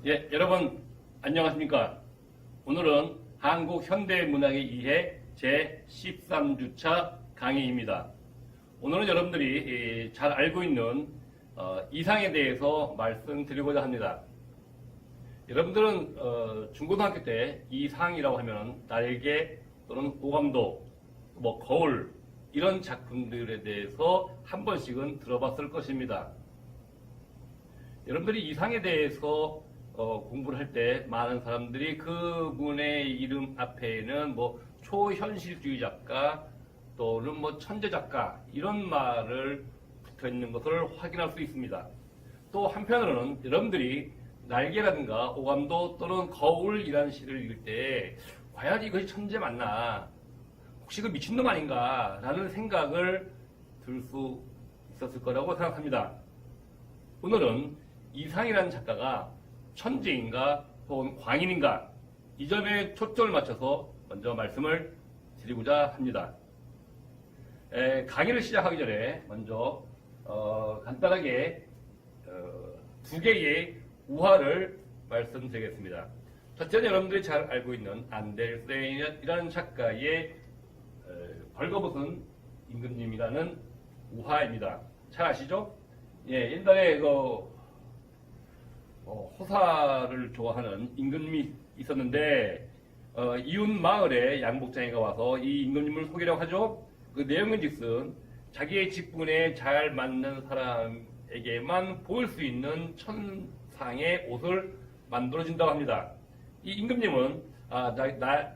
예, 여러분 안녕하십니까? 오늘은 한국 현대문학의 이해 제13주차 강의입니다. 오늘은 여러분들이 잘 알고 있는 이상에 대해서 말씀드리고자 합니다. 여러분들은 중고등학교 때 이상이라고 하면 날개 또는 오감도, 거울 이런 작품들에 대해서 한 번씩은 들어봤을 것입니다. 여러분들이 이상에 대해서 공부를 할 때 많은 사람들이 그분의 이름 앞에는 초현실주의 작가 또는 천재 작가 이런 말을 붙어 있는 것을 확인할 수 있습니다. 또 한편으로는 여러분들이 날개라든가 오감도 또는 거울이라는 시를 읽을 때 과연 이것이 천재 맞나? 혹시 그 미친놈 아닌가? 라는 생각을 들 수 있었을 거라고 생각합니다. 오늘은 이상이라는 작가가 천재인가 혹은 광인인가 이 점에 초점을 맞춰서 먼저 말씀을 드리고자 합니다. 강의를 시작하기 전에 먼저 간단하게 두 개의 우화를 말씀드리겠습니다. 첫째는 여러분들이 잘 알고 있는 안델센이라는 작가의 벌거벗은 임금님이라는 우화입니다. 잘 아시죠? 예, 옛날에 호사를 좋아하는 임금님이 있었는데 이웃 마을에 양복장이가 와서 이 임금님을 소개라고 하죠. 그 내용은즉슨 자기의 직분에 잘 맞는 사람에게만 보일 수 있는 천상의 옷을 만들어준다고 합니다. 이 임금님은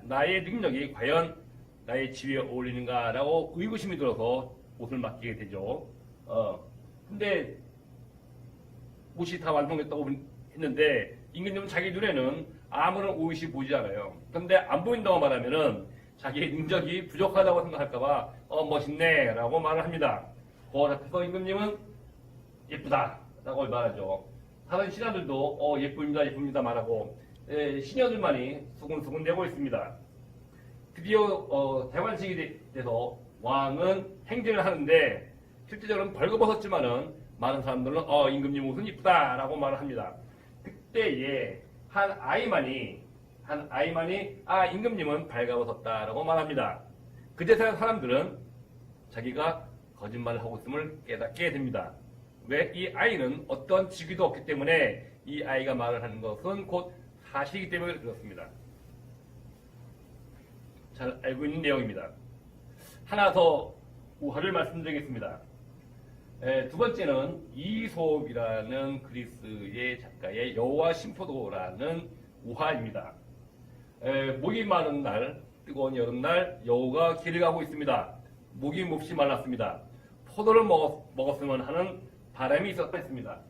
나의 능력이 과연 나의 지위에 어울리는가라고 의구심이 들어서 옷을 맡기게 되죠. 근데 옷이 다 완성됐다고 했는데 임금님은 자기 눈에는 아무런 옷이 보이지 않아요. 그런데 안 보인다고 말하면은 자기의 능력이 부족하다고 생각할까봐 멋있네 라고 말을 합니다. 그래서 임금님은 예쁘다 라고 말하죠. 다른 신하들도 예쁩니다 말하고 신하들만이 수군수군 대고 있습니다. 드디어 대관식이 돼서 왕은 행진을 하는데 실제적으로는 벌거벗었지만은 많은 사람들은 임금님 옷은 이쁘다 라고 말을 합니다. 그때에 한 아이만이 임금님은 발가벗었다 라고 말합니다. 그제서야 사람들은 자기가 거짓말을 하고 있음을 깨닫게 됩니다. 왜? 이 아이는 어떤 직위도 없기 때문에 이 아이가 말을 하는 것은 곧 사실이기 때문에 그렇습니다. 잘 알고 있는 내용입니다. 하나 더 우화를 말씀드리겠습니다. 두 번째는 이솝이라는 그리스의 작가의 여호와 심포도라는 우화입니다. 목이 마른 날, 뜨거운 여름날 여호가 길을 가고 있습니다. 목이 몹시 말랐습니다. 포도를 먹었으면 하는 바람이 있었습니다.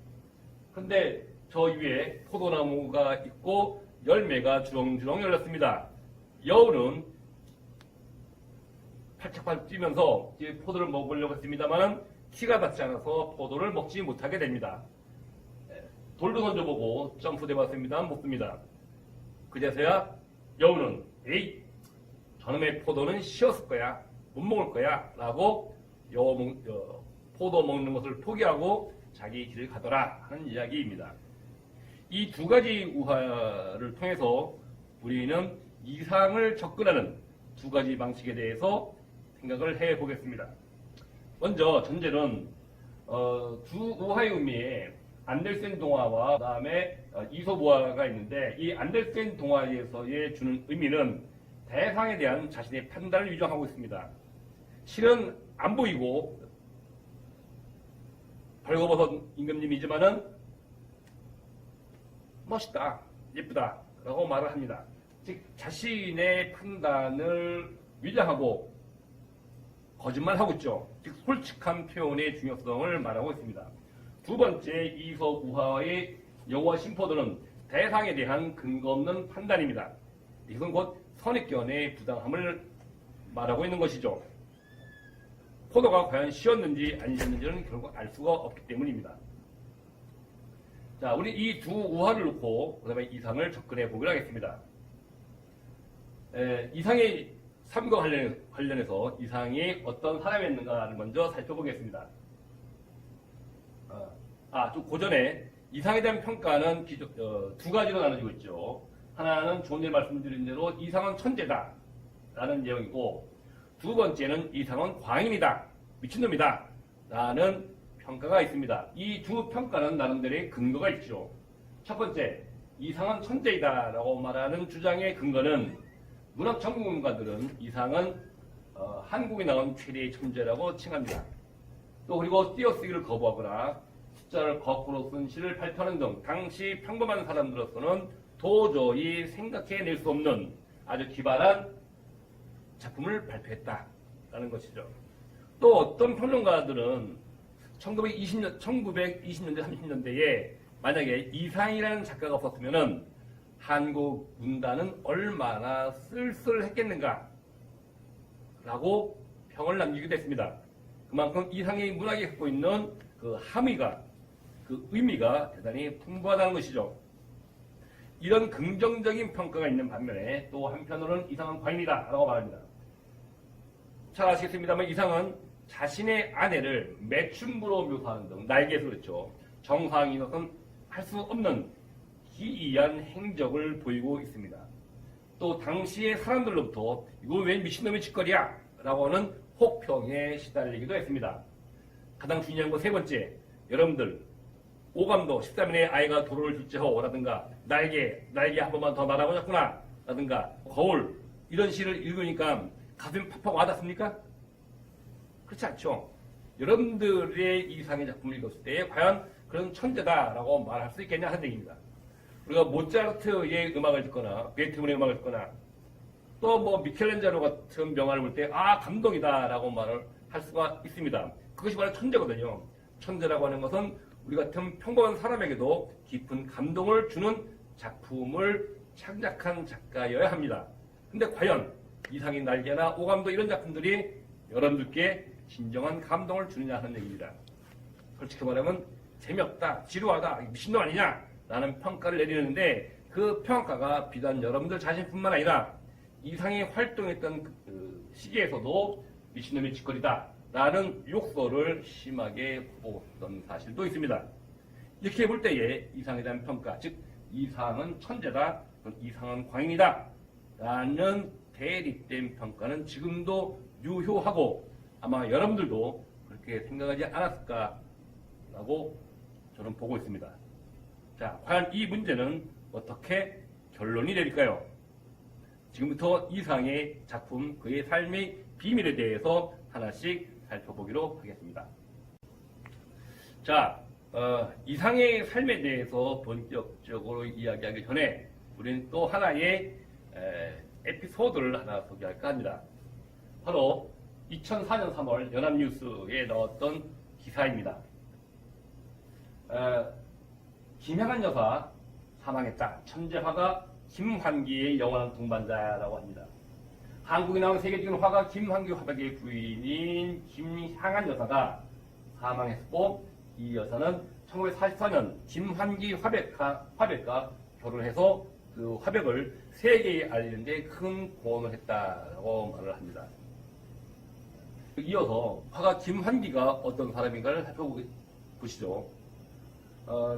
그런데 저 위에 포도나무가 있고 열매가 주렁주렁 열렸습니다. 여우는 팔짝팔짝 뛰면서 포도를 먹으려고 했습니다만 키가 닿지 않아서 포도를 먹지 못하게 됩니다. 돌도 던져보고 점프해봤습니다. 못 씁니다. 그제서야 여우는 에이 저놈의 포도는 쉬었을 거야. 못 먹을 거야. 라고 포도 먹는 것을 포기하고 자기 길을 가더라 하는 이야기입니다. 이 두 가지 우화를 통해서 우리는 이상을 접근하는 두 가지 방식에 대해서 생각을 해보겠습니다. 먼저 전제는 두 우화의 의미에 안델센 동화와 그다음에 이솝 우화가 있는데 이 안델센 동화에서의 주는 의미는 대상에 대한 자신의 판단을 위조하고 있습니다. 실은 안 보이고 벌거벗은 임금님이지만은 멋있다, 예쁘다 라고 말을 합니다. 즉 자신의 판단을 위장하고 거짓말하고 있죠. 즉 솔직한 표현의 중요성을 말하고 있습니다. 두 번째 이솝 우화의 여호와 심포도는 대상에 대한 근거 없는 판단입니다. 이것은 곧 선입견의 부당함을 말하고 있는 것이죠. 포도가 과연 쉬었는지 아니었는지는 결국 알 수가 없기 때문입니다. 자, 우리 이 두 우화를 놓고 그다음에 이상을 접근해 보기로 하겠습니다. 이상의 삶과 관련해서 이상이 어떤 사람이었는가를 먼저 살펴보겠습니다. 좀 고전에 이상에 대한 평가는 두 가지로 나눠지고 있죠. 하나는 조금 전에 말씀드린 대로 이상은 천재다 라는 내용이고, 두 번째는 이상은 광인이다, 미친놈이다 라는 평가가 있습니다. 이 두 평가는 나름대로의 근거가 있죠. 첫 번째, 이상은 천재이다 라고 말하는 주장의 근거는 문학 전문가들은 이상은 한국에 나온 최대의 천재라고 칭합니다. 또 그리고 띄어쓰기를 거부하거나 숫자를 거꾸로 쓴 시를 발표하는 등 당시 평범한 사람들로서는 도저히 생각해낼 수 없는 아주 기발한 작품을 발표했다라는 것이죠. 또 어떤 평론가들은 1920년대, 30년대에 만약에 이상이라는 작가가 없었으면 한국 문단은 얼마나 쓸쓸했겠는가 라고 평을 남기기도 했습니다. 그만큼 이상의 문학이 갖고 있는 그 함의가, 그 의미가 대단히 풍부하다는 것이죠. 이런 긍정적인 평가가 있는 반면에 또 한편으로는 이상은 과인이다 라고 말합니다. 잘 아시겠습니다만 이상은 자신의 아내를 매춘부로 묘사하는 등 날개에서 그렇죠. 정상인으로서는 할 수 없는 기이한 행적을 보이고 있습니다. 또 당시의 사람들로부터 이거 웬 미친놈의 짓거리야 라고 하는 혹평에 시달리기도 했습니다. 가장 중요한 거 세 번째, 여러분들 오감도 13인의 아이가 도로를 질주하고 라든가 날개 한 번만 더 날아보자꾸나 라든가 거울 이런 시를 읽으니까 가슴이 팍팍 와닿습니까? 그렇지 않죠. 여러분들의 이상의 작품을 읽었을 때 과연 그런 천재다라고 말할 수 있겠냐 하는 얘기입니다. 우리가 모차르트의 음악을 듣거나 베토벤의 음악을 듣거나 또 뭐 미켈란젤로 같은 명화를 볼 때 감동이다라고 말을 할 수가 있습니다. 그것이 바로 천재거든요. 천재라고 하는 것은 우리 같은 평범한 사람에게도 깊은 감동을 주는 작품을 창작한 작가여야 합니다. 근데 과연 이상의 날개나 오감도 이런 작품들이 여러분들께 진정한 감동을 주느냐 하는 얘기입니다. 솔직히 말하면 재미없다, 지루하다, 미친놈 아니냐 라는 평가를 내리는데 그 평가가 비단 여러분들 자신뿐만 아니라 이상이 활동했던 그 시기에서도 미친놈의 짓거리다 라는 욕설을 심하게 보았던 사실도 있습니다. 이렇게 볼 때에 이상에 대한 평가, 즉 이상은 천재다, 이상은 광인이다 라는 대립된 평가는 지금도 유효하고 아마 여러분들도 그렇게 생각하지 않았을까라고 저는 보고 있습니다. 자, 과연 이 문제는 어떻게 결론이 내릴까요? 지금부터 이상의 작품, 그의 삶의 비밀에 대해서 하나씩 살펴보기로 하겠습니다. 자, 이상의 삶에 대해서 본격적으로 이야기하기 전에 우리는 또 하나의 에피소드를 하나 소개할까 합니다. 바로 2004년 3월 연합뉴스에 나왔던 기사입니다. 김양한 여사 사망했다. 천재 화가 김환기의 영원한 동반자라고 합니다. 한국에 나온 세계적인 화가 김환기 화백의 부인인 김향한 여사가 사망했고, 이 여사는 1944년 김환기 화백과 결혼해서 그 화백을 세계에 알리는 데 큰 공헌을 했다고 말을 합니다. 이어서 화가 김환기가 어떤 사람인가를 살펴보시죠.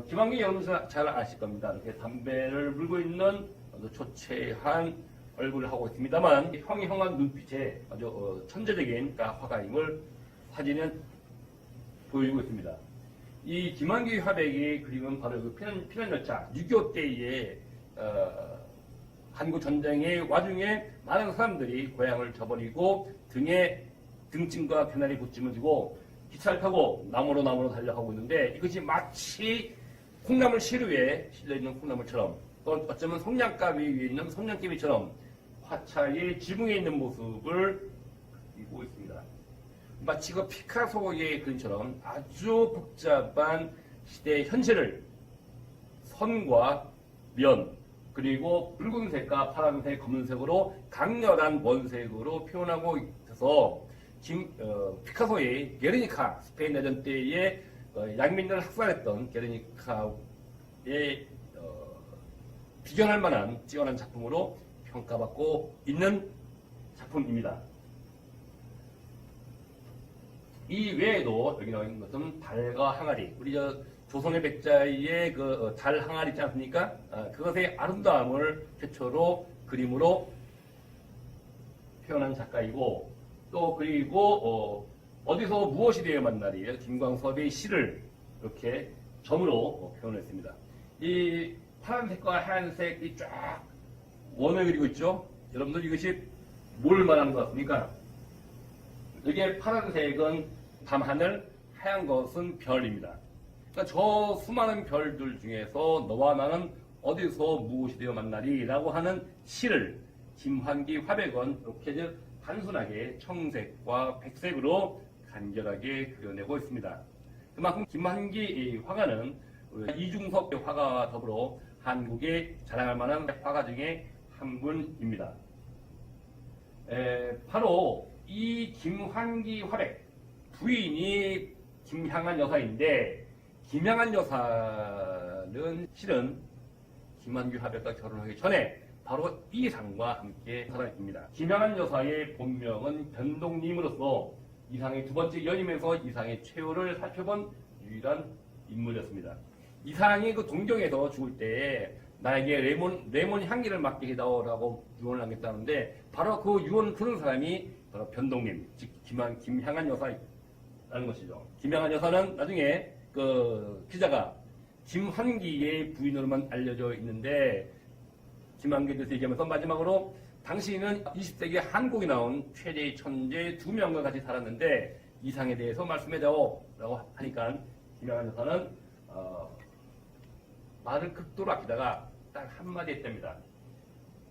김환기 여러분 잘 아실 겁니다. 이렇게 담배를 물고 있는 아주 초췌한 얼굴을 하고 있습니다만 형이형한 눈빛에 아주 천재적인 화가임을 사진은 보이고 있습니다. 이 김환기 화백이 그림은 바로 그 피난열차 6.25 때의 한국 전쟁의 와중에 많은 사람들이 고향을 저버리고 등에 등짐과 개나리 붙짐을 지고 기차를 타고 나무로 달려가고 있는데 이것이 마치 콩나물 시루에 실려있는 콩나물처럼 또 어쩌면 성냥가위 위에 있는 성냥개비처럼 화차의 지붕에 있는 모습을 그리고 있습니다. 마치 그 피카소의 그림처럼 아주 복잡한 시대의 현실을 선과 면 그리고 붉은색과 파란색, 검은색으로 강렬한 원색으로 표현하고 있어서 피카소의 게르니카 스페인 내전 때에 양민들을 학살했던 게르니카에 비견할 만한 뛰어난 작품으로 평가받고 있는 작품입니다. 이 외에도 여기 나와 있는 것은 달과 항아리, 우리 조선의 백자의 그 달 항아리 있지 않습니까? 그것의 아름다움을 최초로 그림으로 표현한 작가이고, 또 그리고 어디서 무엇이 되어 만나리 김광섭의 시를 이렇게 점으로 표현했습니다. 이 파란색과 하얀색이 쫙 원을 그리고 있죠. 여러분들 이것이 뭘 말하는 것 같습니까? 이게 파란색은 밤하늘, 하얀 것은 별입니다. 그러니까 저 수많은 별들 중에서 너와 나는 어디서 무엇이 되어 만나리 라고 하는 시를 김환기 화백은 이렇게 단순하게 청색과 백색으로 간결하게 그려내고 있습니다. 그만큼 김환기 화가는 이중섭 화가와 더불어 한국에 자랑할 만한 화가 중에 한 분입니다. 바로 이 김환기 화백 부인이 김향한 여사인데, 김향한 여사는 실은 김환기 화백과 결혼하기 전에 바로 이상과 함께 살아있습니다. 김향한 여사의 본명은 변동님으로서 이상의 두 번째 연임에서 이상의 최후를 살펴본 유일한 인물이었습니다. 이상이 그 동경에서 죽을 때 나에게 레몬 향기를 맡게 해다오라고 유언을 남겼다는데, 바로 그 유언을 들은 사람이 바로 변동님, 즉 김향한 여사라는 것이죠. 김향한 여사는 나중에 그 기자가 김환기의 부인으로만 알려져 있는데, 김환기에 대해서 얘기하면서 마지막으로 당신은 20세기 한국에 나온 최대의 천재 2명과 같이 살았는데 이상에 대해서 말씀해다오 라고 하니까 김향한 여사는 말을 극도로 아끼다가 딱 한마디 했답니다.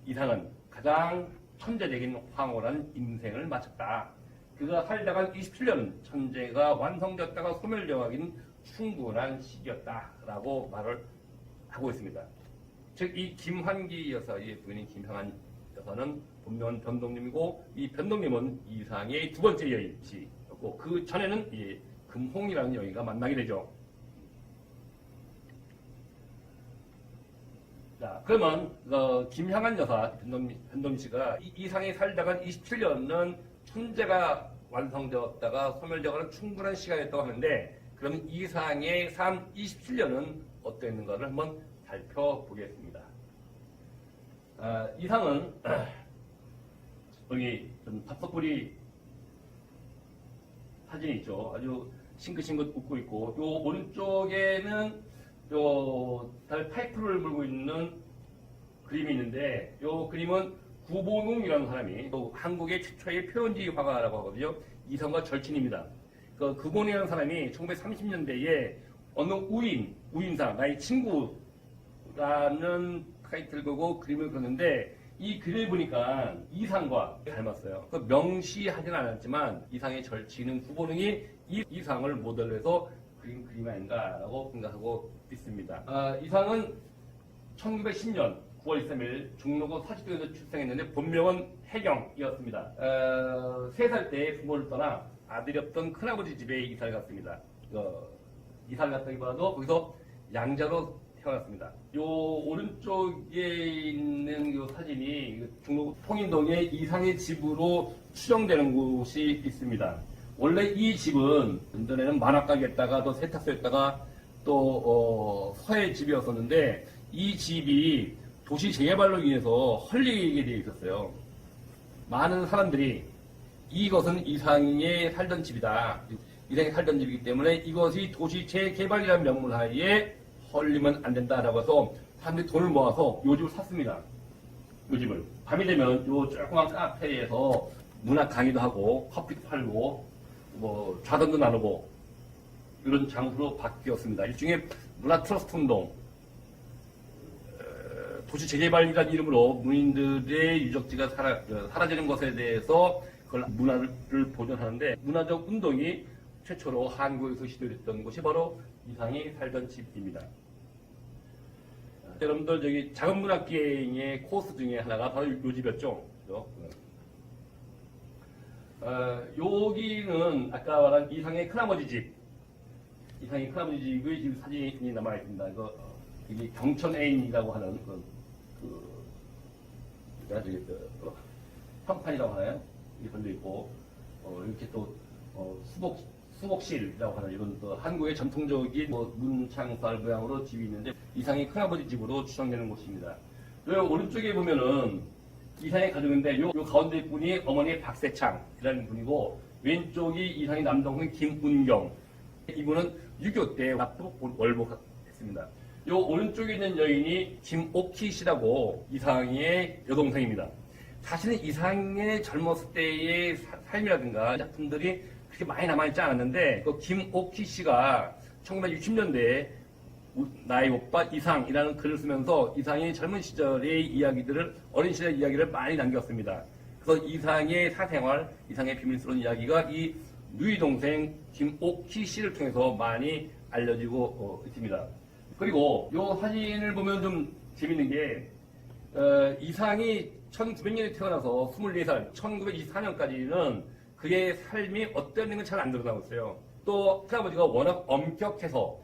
이상은 가장 천재적인 황홀한 인생을 마쳤다. 그가 살다가 27년 천재가 완성되었다가 소멸되어가긴 충분한 시기였다 라고 말을 하고 있습니다. 즉 이 김환기 여사의 부인인 김향한 여사는 본명은 변동님이고, 이 변동님은 이상의 두 번째 여인이었고, 그 전에는 이 금홍이라는 여인과 만나게 되죠. 자, 그러면 김향한 여사, 변동민 씨가 이상에 살다가 27년은 천재가 완성되었다가 소멸되어가는 충분한 시간이었다고 하는데, 그러면 이상의 삶 27년은 어땠는가를 한번 살펴보겠습니다. 이상은 여기 좀 답석뿌리 사진이 있죠. 아주 싱긋싱긋 웃고 있고, 요 오른쪽에는 요 달 파이프를 물고 있는 그림이 있는데, 요 그림은 구본웅이라는 사람이 또 한국의 최초의 표현지 화가라고 하거든요. 이상과 절친입니다. 그 구본웅이라는 사람이 1930년대에 어느 우인상, 나의 친구라는 타이틀을 걸고 그림을 그렸는데, 이 그림을 보니까 이상과 닮았어요. 그 명시하지는 않았지만 이상의 절친은 구본웅이 이상을 모델로 해서 그린 그림이 아닌가라고 생각하고 있습니다. 이상은 1910년 9월 23일 중로구 사직동에서 출생했는데 본명은 해경이었습니다. 3살 때 부모를 떠나 아들이 없던 큰아버지 집에 이사를 갔습니다. 이사를 갔다기보다도 거기서 양자로 태어났습니다. 요 오른쪽에 있는 요 사진이 중로구 통인동의 이상의 집으로 추정되는 곳이 있습니다. 원래 이 집은 전에는 만화가게였다가 또 세탁소였다가 또 서해 집이었었는데, 이 집이 도시 재개발로 인해서 헐리게 되어 있었어요. 많은 사람들이 이것은 이상에 살던 집이다, 이상에 살던 집이기 때문에 이것이 도시 재개발이라는 명문하에 헐리면 안 된다라고 해서 사람들이 돈을 모아서 요 집을 샀습니다. 요 집을 밤이 되면 요 조그만 카페에서 문학 강의도 하고 커피도 팔고 뭐 좌담도 나누고 이런 장소로 바뀌었습니다. 일종의 문화 트러스트 운동, 도시 재개발이라는 이름으로 문인들의 유적지가 사라지는 것에 대해서 그걸 문화를 보존하는데, 문화적 운동이 최초로 한국에서 시도됐던 곳이 바로 이상이 살던 집입니다. 여러분들 저기 작은 문학기행의 코스 중에 하나가 바로 요 집이었죠. 여기는 아까 말한 이상의 큰아버지 집, 이상의 큰아버지 집의 지금 사진이 남아 있습니다. 여기 경천 애인이라고 하는 현판이라고 하나요? 이게 걸려 있고, 이렇게 또 수복 수옥실이라고 하는 이런 한국의 전통적인 문창살 모양으로 집이 있는데 이상의 큰아버지 집으로 추정되는 곳입니다. 요 오른쪽에 보면은 이상의 가족인데 요 가운데 분이 어머니 박세창이라는 분이고 왼쪽이 이상의 남동생 김운경. 이분은 6.25 때 납북 월북했습니다. 요 오른쪽에 있는 여인이 김옥희 씨라고 이상의 여동생입니다. 사실은 이상의 젊었을 때의 삶이라든가 작품들이 그렇게 많이 남아있지 않았는데 그 김옥희 씨가 1960년대에 나의 오빠 이상이라는 글을 쓰면서 이상의 젊은 시절의 이야기들을 어린 시절 이야기를 많이 남겼습니다. 그래서 이상의 사생활, 이상의 비밀스러운 이야기가 이 누이 동생 김옥희 씨를 통해서 많이 알려지고 있습니다. 그리고 이 사진을 보면 좀 재밌는 게 이상이 1900년에 태어나서 24살, 1924년까지는 그의 삶이 어땠는지 잘 안 드러나고 있어요. 또 큰아버지가 워낙 엄격해서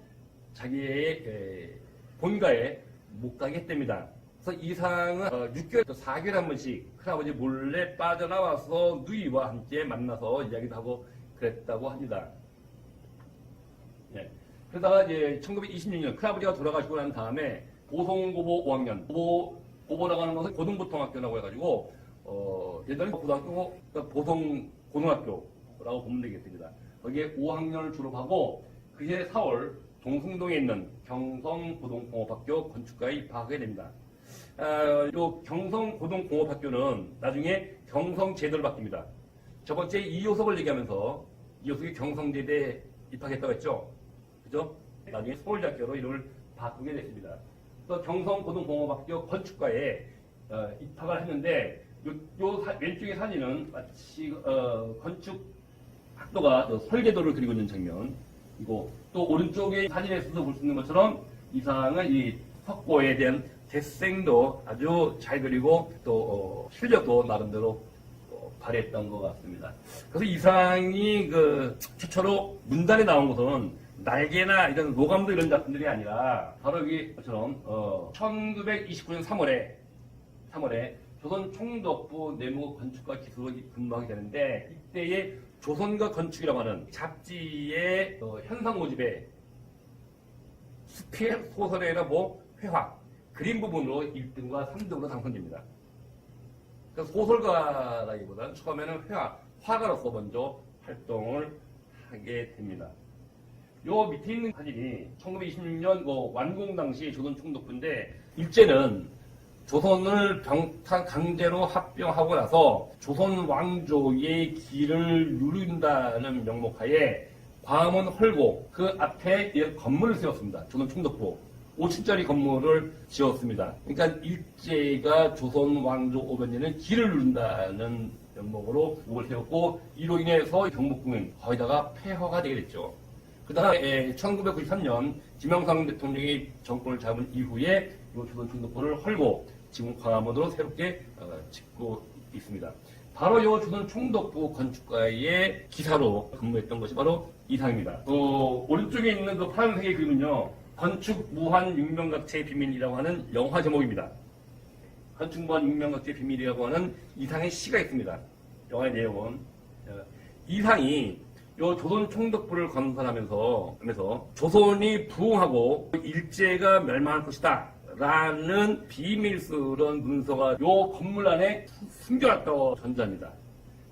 자기의 본가에 못 가게 했답니다. 그래서 이상은 6개월, 4개월에 한 번씩 큰아버지 몰래 빠져나와서 누이와 함께 만나서 이야기도 하고 그랬다고 합니다. 네. 그러다가 이제 1926년 큰아버지가 돌아가시고 난 다음에 보성고보 5학년, 고보라고 하는 것은 고등보통학교라고 해가지고 옛날에 고등학교, 보성고등학교라고 보면 되겠습니다. 거기에 5학년을 졸업하고 그해 4월 동승동에 있는 경성고등공업학교 건축과에 입학하게 됩니다. 요 경성고등공업학교는 나중에 경성제도를 바뀝니다. 저번주에 이효석을 얘기하면서 이효석이 경성제대에 입학했다고 했죠. 그죠? 나중에 서울대학교로 이름을 바꾸게 됐습니다. 또 경성고등공업학교 건축과에 입학을 했는데 왼쪽의 사진은 마치 건축 학도가 설계도를 그리고 있는 장면이고 또 오른쪽의 사진에서도 볼 수 있는 것처럼 이상은 이 석고에 대한 재생도 아주 잘 그리고 또 실력도 나름대로 발휘했던 것 같습니다. 그래서 이상이 최초로 문단에 나온 것은 날개나 이런 로감도 이런 작품들이 아니라 바로 여기처럼 1929년 3월에 조선 총독부 내무 건축과 기술로 근무하게 되는데 이때의 조선과 건축이라고 하는 잡지의 현상 모집에 수필 소설에나 회화 그림 부분으로 1등과 3등으로 당선됩니다. 그래서 소설가라기보다는 처음에는 화가로서 먼저 활동을 하게 됩니다. 요 밑에 있는 사진이 1926년 완공 당시 조선 총독부인데 일제는 조선을 강제로 합병하고 나서 조선 왕조의 길을 누린다는 명목하에 광화문 헐고 그 앞에 건물을 세웠습니다. 조선 총독부 5층짜리 건물을 지었습니다. 그러니까 일제가 조선 왕조 500년은 길을 누른다는 명목으로 이걸 세웠고 이로 인해서 경복궁은 거의다가 폐허가 되게 됐죠. 그다가 1993년 김영삼 대통령이 정권을 잡은 이후에 이 조선 총독부를 헐고 지금 광화문으로 새롭게 짓고 있습니다. 바로 이 조선 총독부 건축가의 기사로 근무했던 것이 바로 이상입니다. 오른쪽에 있는 그 파란색의 그림은요. 건축 무한 육명각체의 비밀이라고 하는 영화 제목입니다. 건축 무한 육명각체의 비밀이라고 하는 이상의 시가 있습니다. 영화의 내용은 이상이 요 조선 총독부를 건설하면서 조선이 부흥하고 일제가 멸망할 것이다 라는 비밀스러운 문서가 요 건물 안에 숨겨놨다고 전자입니다.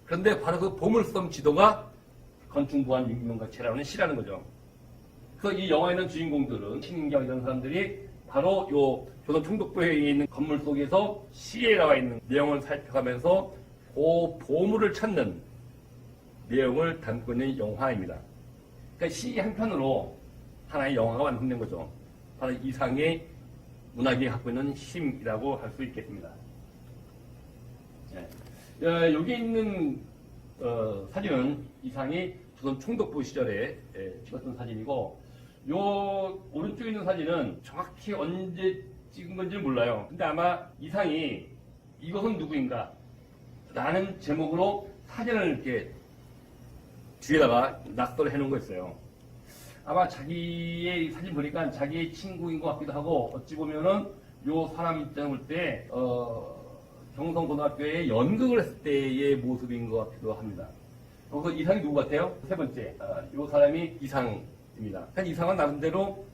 그런데 바로 그 보물섬 지도가 건축무한 육명각체라는 시라는 거죠. 그래서 이 영화에는 주인공들은 신경 이런 사람들이 바로 요 조선 총독부에 있는 건물 속에서 시에 나와 있는 내용을 살펴가면서 그 보물을 찾는 내용을 담고 있는 영화입니다. 그러니까 시 한 편으로 하나의 영화가 완성된 거죠. 바로 이상의 문학이 갖고 있는 힘이라고 할 수 있겠습니다. 네. 여기 있는 사진은 이상이 조선 총독부 시절에 찍었던 사진이고 요 오른쪽에 있는 사진은 정확히 언제 찍은 건지 몰라요. 근데 아마 이상이 이것은 누구인가 라는 제목으로 사진을 이렇게 뒤에다가 낙서를 해놓은 거 있어요. 아마 자기의 사진 보니까 자기의 친구인 것 같기도 하고 어찌 보면은 요 사람 입장을 볼 때 경성고등학교에 연극을 했을 때의 모습인 것 같기도 합니다. 그 이상이 누구 같아요? 세 번째, 이 사람이 이상입니다. 이상은 나름대로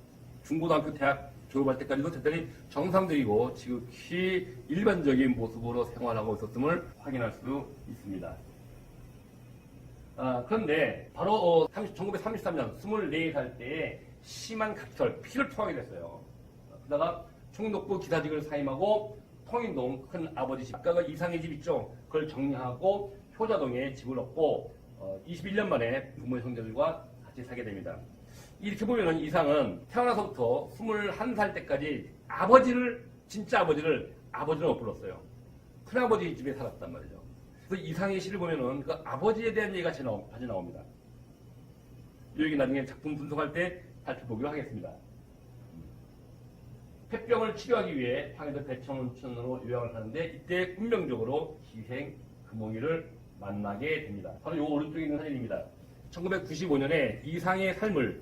중고등학교 대학 졸업할 때까지도 대단히 정상적이고 지극히 일반적인 모습으로 생활하고 있었음을 확인할 수 있습니다. 그런데 바로 1933년 24살 때에 심한 각혈, 피를 토하게 됐어요. 그러다가 충북도 기사직을 사임하고 통인동 큰 아버지 집, 아까 이상의 집 있죠? 그걸 정리하고 효자동에 집을 얻고 21년 만에 부모 형제들과 같이 살게 됩니다. 이렇게 보면은 이상은 태어나서부터 21살 때까지 진짜 아버지를 못 불렀어요. 큰아버지 집에 살았단 말이죠. 그래서 이상의 시를 보면은 그 아버지에 대한 얘기가 같이 나옵니다. 이 얘기 나중에 작품 분석할 때 살펴보기로 하겠습니다. 폐병을 치료하기 위해 황해도 배천원천으로 요양을 하는데 이때 운명적으로 희생 금홍이를 만나게 됩니다. 바로 이 오른쪽에 있는 사진입니다. 1995년에 이상의 삶을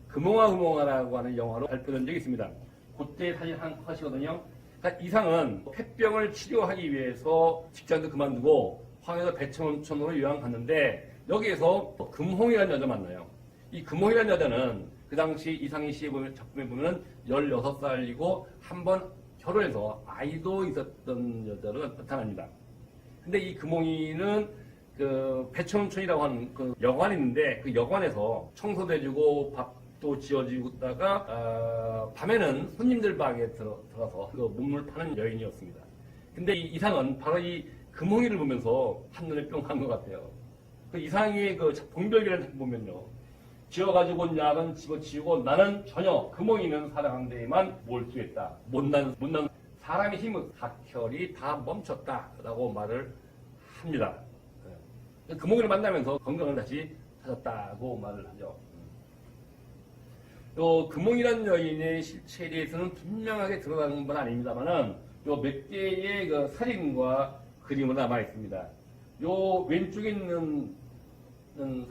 금홍아라고 하는 영화로 발표된 적이 있습니다. 그때 사진 한 컷이거든요. 그러니까 이상은 폐병을 치료하기 위해서 직장도 그만두고 황해도 배천원천으로 요양 갔는데 여기에서 금홍이라는 여자 만나요. 이 금홍이라는 여자는 그 당시 이상희 씨의 작품에 보면 16살이고 한 번 결혼해서 아이도 있었던 여자로 나타납니다. 근데 이 금홍이는 그 배천원천이라고 하는 그 여관이 있는데 그 여관에서 청소도 해주고 밥도 지어주다가 밤에는 손님들 방에 들어가서 그 문물 파는 여인이었습니다. 근데 이 이상은 바로 이 금홍이를 보면서 한눈에 뿅 한 것 같아요. 그 이상의 그 봉별기라는 작품 보면요. 지어가지고 온 약은 집어치우고 나는 전혀 금홍이는 사랑한 데에만 몰두했다. 못난 사람의 힘은 각혈이 다 멈췄다라고 말을 합니다. 금홍이를 만나면서 건강을 다시 찾았다고 말을 하죠. 또 금홍이라는 여인의 실체에 대해서는 분명하게 드러나는 건 아닙니다만은 요 몇 개의 그 사진과 그림은 남아 있습니다. 요 왼쪽에 있는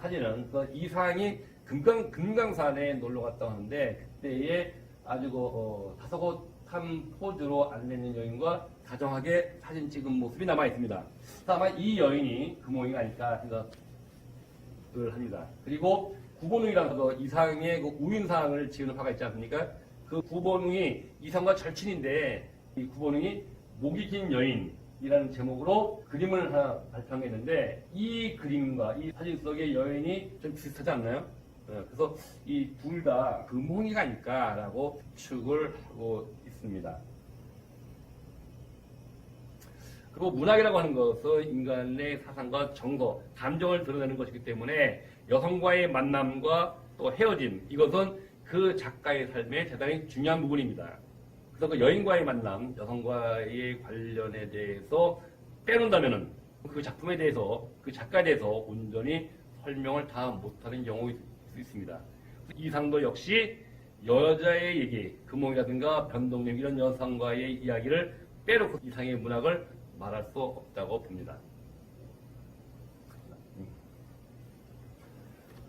사진은 그 이상이 금강산에 놀러 갔다 왔는데 그때에 아주 다소곳한 포즈로 앉아있는 여인과 다정하게 사진 찍은 모습이 남아 있습니다. 아마 이 여인이 금홍이가 아닐까 생각을 합니다. 그리고 구본웅이라는 그 이상의 그 우인상을 지은 화가 있지 않습니까? 그 구본웅이 이상과 절친인데 이 구본웅이 목이 긴 여인이라는 제목으로 그림을 하나 발표했는데 이 그림과 이 사진 속의 여인이 좀 비슷하지 않나요? 그래서 이 둘 다 금홍이가 아닐까라고 추측을 하고 있습니다. 그리고 문학이라고 하는 것은 인간의 사상과 정서, 감정을 드러내는 것이기 때문에 여성과의 만남과 또 헤어짐, 이것은 그 작가의 삶에 대단히 중요한 부분입니다. 그래서 그 여인과의 만남, 여성과의 관련에 대해서 빼놓는다면은 그 작품에 대해서, 그 작가에 대해서 온전히 설명을 다 못하는 경우가 있습니다. 이상도 역시 여자의 얘기, 금홍이라든가 변동령 이런 여성과의 이야기를 빼놓고 이상의 문학을 말할 수 없다고 봅니다.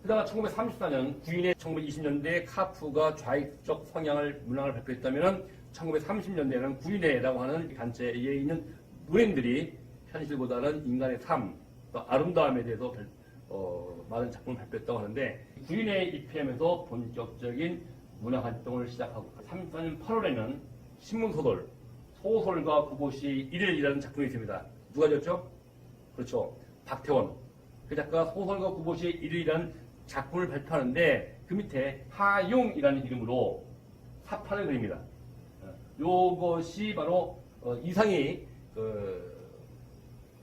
그다가 1934년 구인의 1920년대에 카프가 좌익적 성향을 문학을 발표했다면 1930년대에는 구인회라고 하는 단체에 있는 문인들이 현실보다는 인간의 삶, 또 아름다움에 대해서 많은 작품을 발표했다고 하는데 구인회에 입회하면서 본격적인 문화활동을 시작하고 34년 8월에는 신문소설 소설가 구보시 1일이라는 작품이 있습니다. 누가 지었죠? 그렇죠. 박태원. 그 작가가 소설가 구보시 1일이라는 작품을 발표하는데 그 밑에 하용이라는 이름으로 사파를 그립니다. 요것이 바로 이상이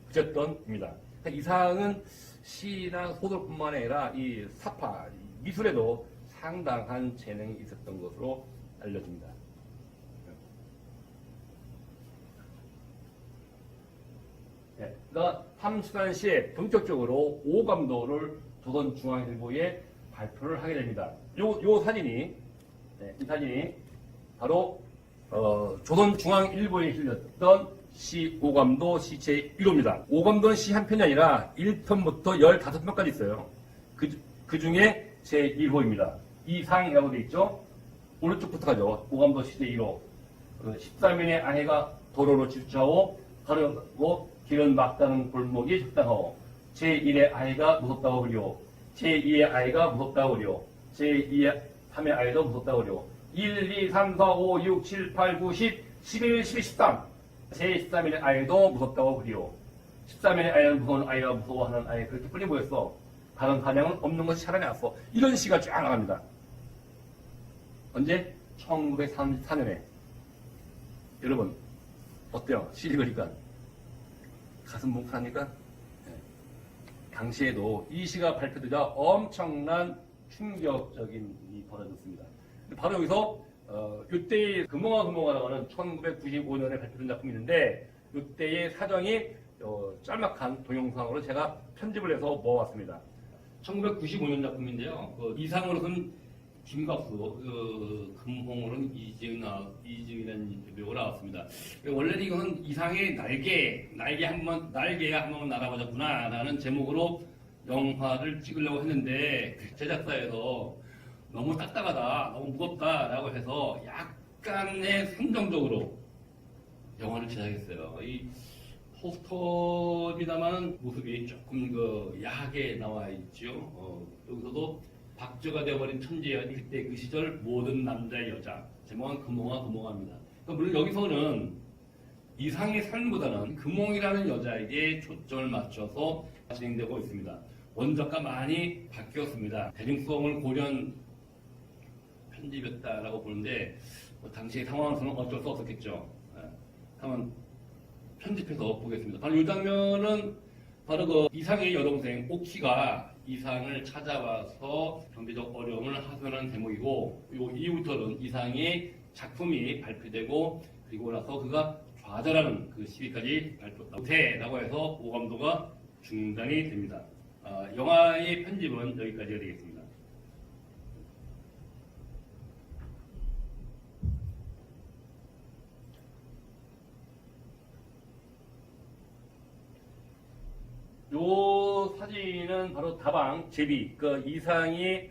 그렸던 입니다. 그러니까 이상은 시나 소설뿐만 아니라 이 사파, 미술에도 상당한 재능이 있었던 것으로 알려집니다. 네, 그러니까 34시에 본격적으로 오감도를 조선중앙일보에 발표를 하게 됩니다. 요 사진이, 이 사진이 바로 조선중앙일보에 실렸던 시 오감도 시체 1호입니다. 오감도는 시 한 편이 아니라 1편부터 15편까지 있어요. 그 중에 제 1호입니다. 이상이라고 되어 있죠. 오른쪽부터 가죠. 오감도 시체 1호. 13인의 아내가 도로로 질주하고 가려고 길은 막다른 골목이 적당하고 제1의 아이가 무섭다고 그려. 제2의 아이가 무섭다고 그려. 제2의 3의 아이도 무섭다고 그려. 1, 2, 3, 4, 5, 6, 7, 8, 9, 10, 11, 12, 13. 제13일의 아이도 무섭다고 그려. 13일의 아이는 무서운 아이가 무서워하는 아이 그렇게 뿐이 보였어. 다른 반향은 없는 것이 차라리 낫어. 이런 시가 쫙 나갑니다. 언제? 1934년에. 여러분 어때요? 시리 그러니까 가슴 뭉클합니까? 네. 당시에도 이 시가 발표되자 엄청난 충격적인 일이 벌어졌습니다. 바로 여기서 이때의 금홍아라고 하는 1995년에 발표된 작품이 있는데 이때의 사정이 짤막한 동영상으로 제가 편집을 해서 모아왔습니다. 1995년 작품인데요. 이상으로는 김갑수, 금홍으로는 이지은이라는 배우가 나왔습니다. 원래는 이거는 이상의 날개가 한 번만 날아버렸구나라는 제목으로 영화를 찍으려고 했는데 제작사에서 너무 딱딱하다, 너무 무겁다라고 해서 약간의 선정적으로 영화를 제작했어요. 이 포스터입니다만 모습이 조금 야하게 나와 있죠. 여기서도 박제가 되어버린 천재연 그때 그 시절 모든 남자의 여자 제목은 금홍아입니다. 물론 여기서는 이상의 삶보다는 금홍이라는 여자에게 초점을 맞춰서 진행되고 있습니다. 원작과 많이 바뀌었습니다. 대중성을 고려한 편집이었다라고 보는데 당시 상황에서는 어쩔 수 없었겠죠. 한번 편집해서 보겠습니다. 바로 이 장면은 바로 이상의 여동생 오키가 이상을 찾아와서 경제적 어려움을 하소연하는 대목이고 요 이후부터는 이상의 작품이 발표되고 그리고 나서 그가 좌절하는 그 시기까지 발표라고 해서 오감도가 중단이 됩니다. 영화의 편집은 여기까지가 되겠습니다. 요 사진은 바로 다방 제비 이상이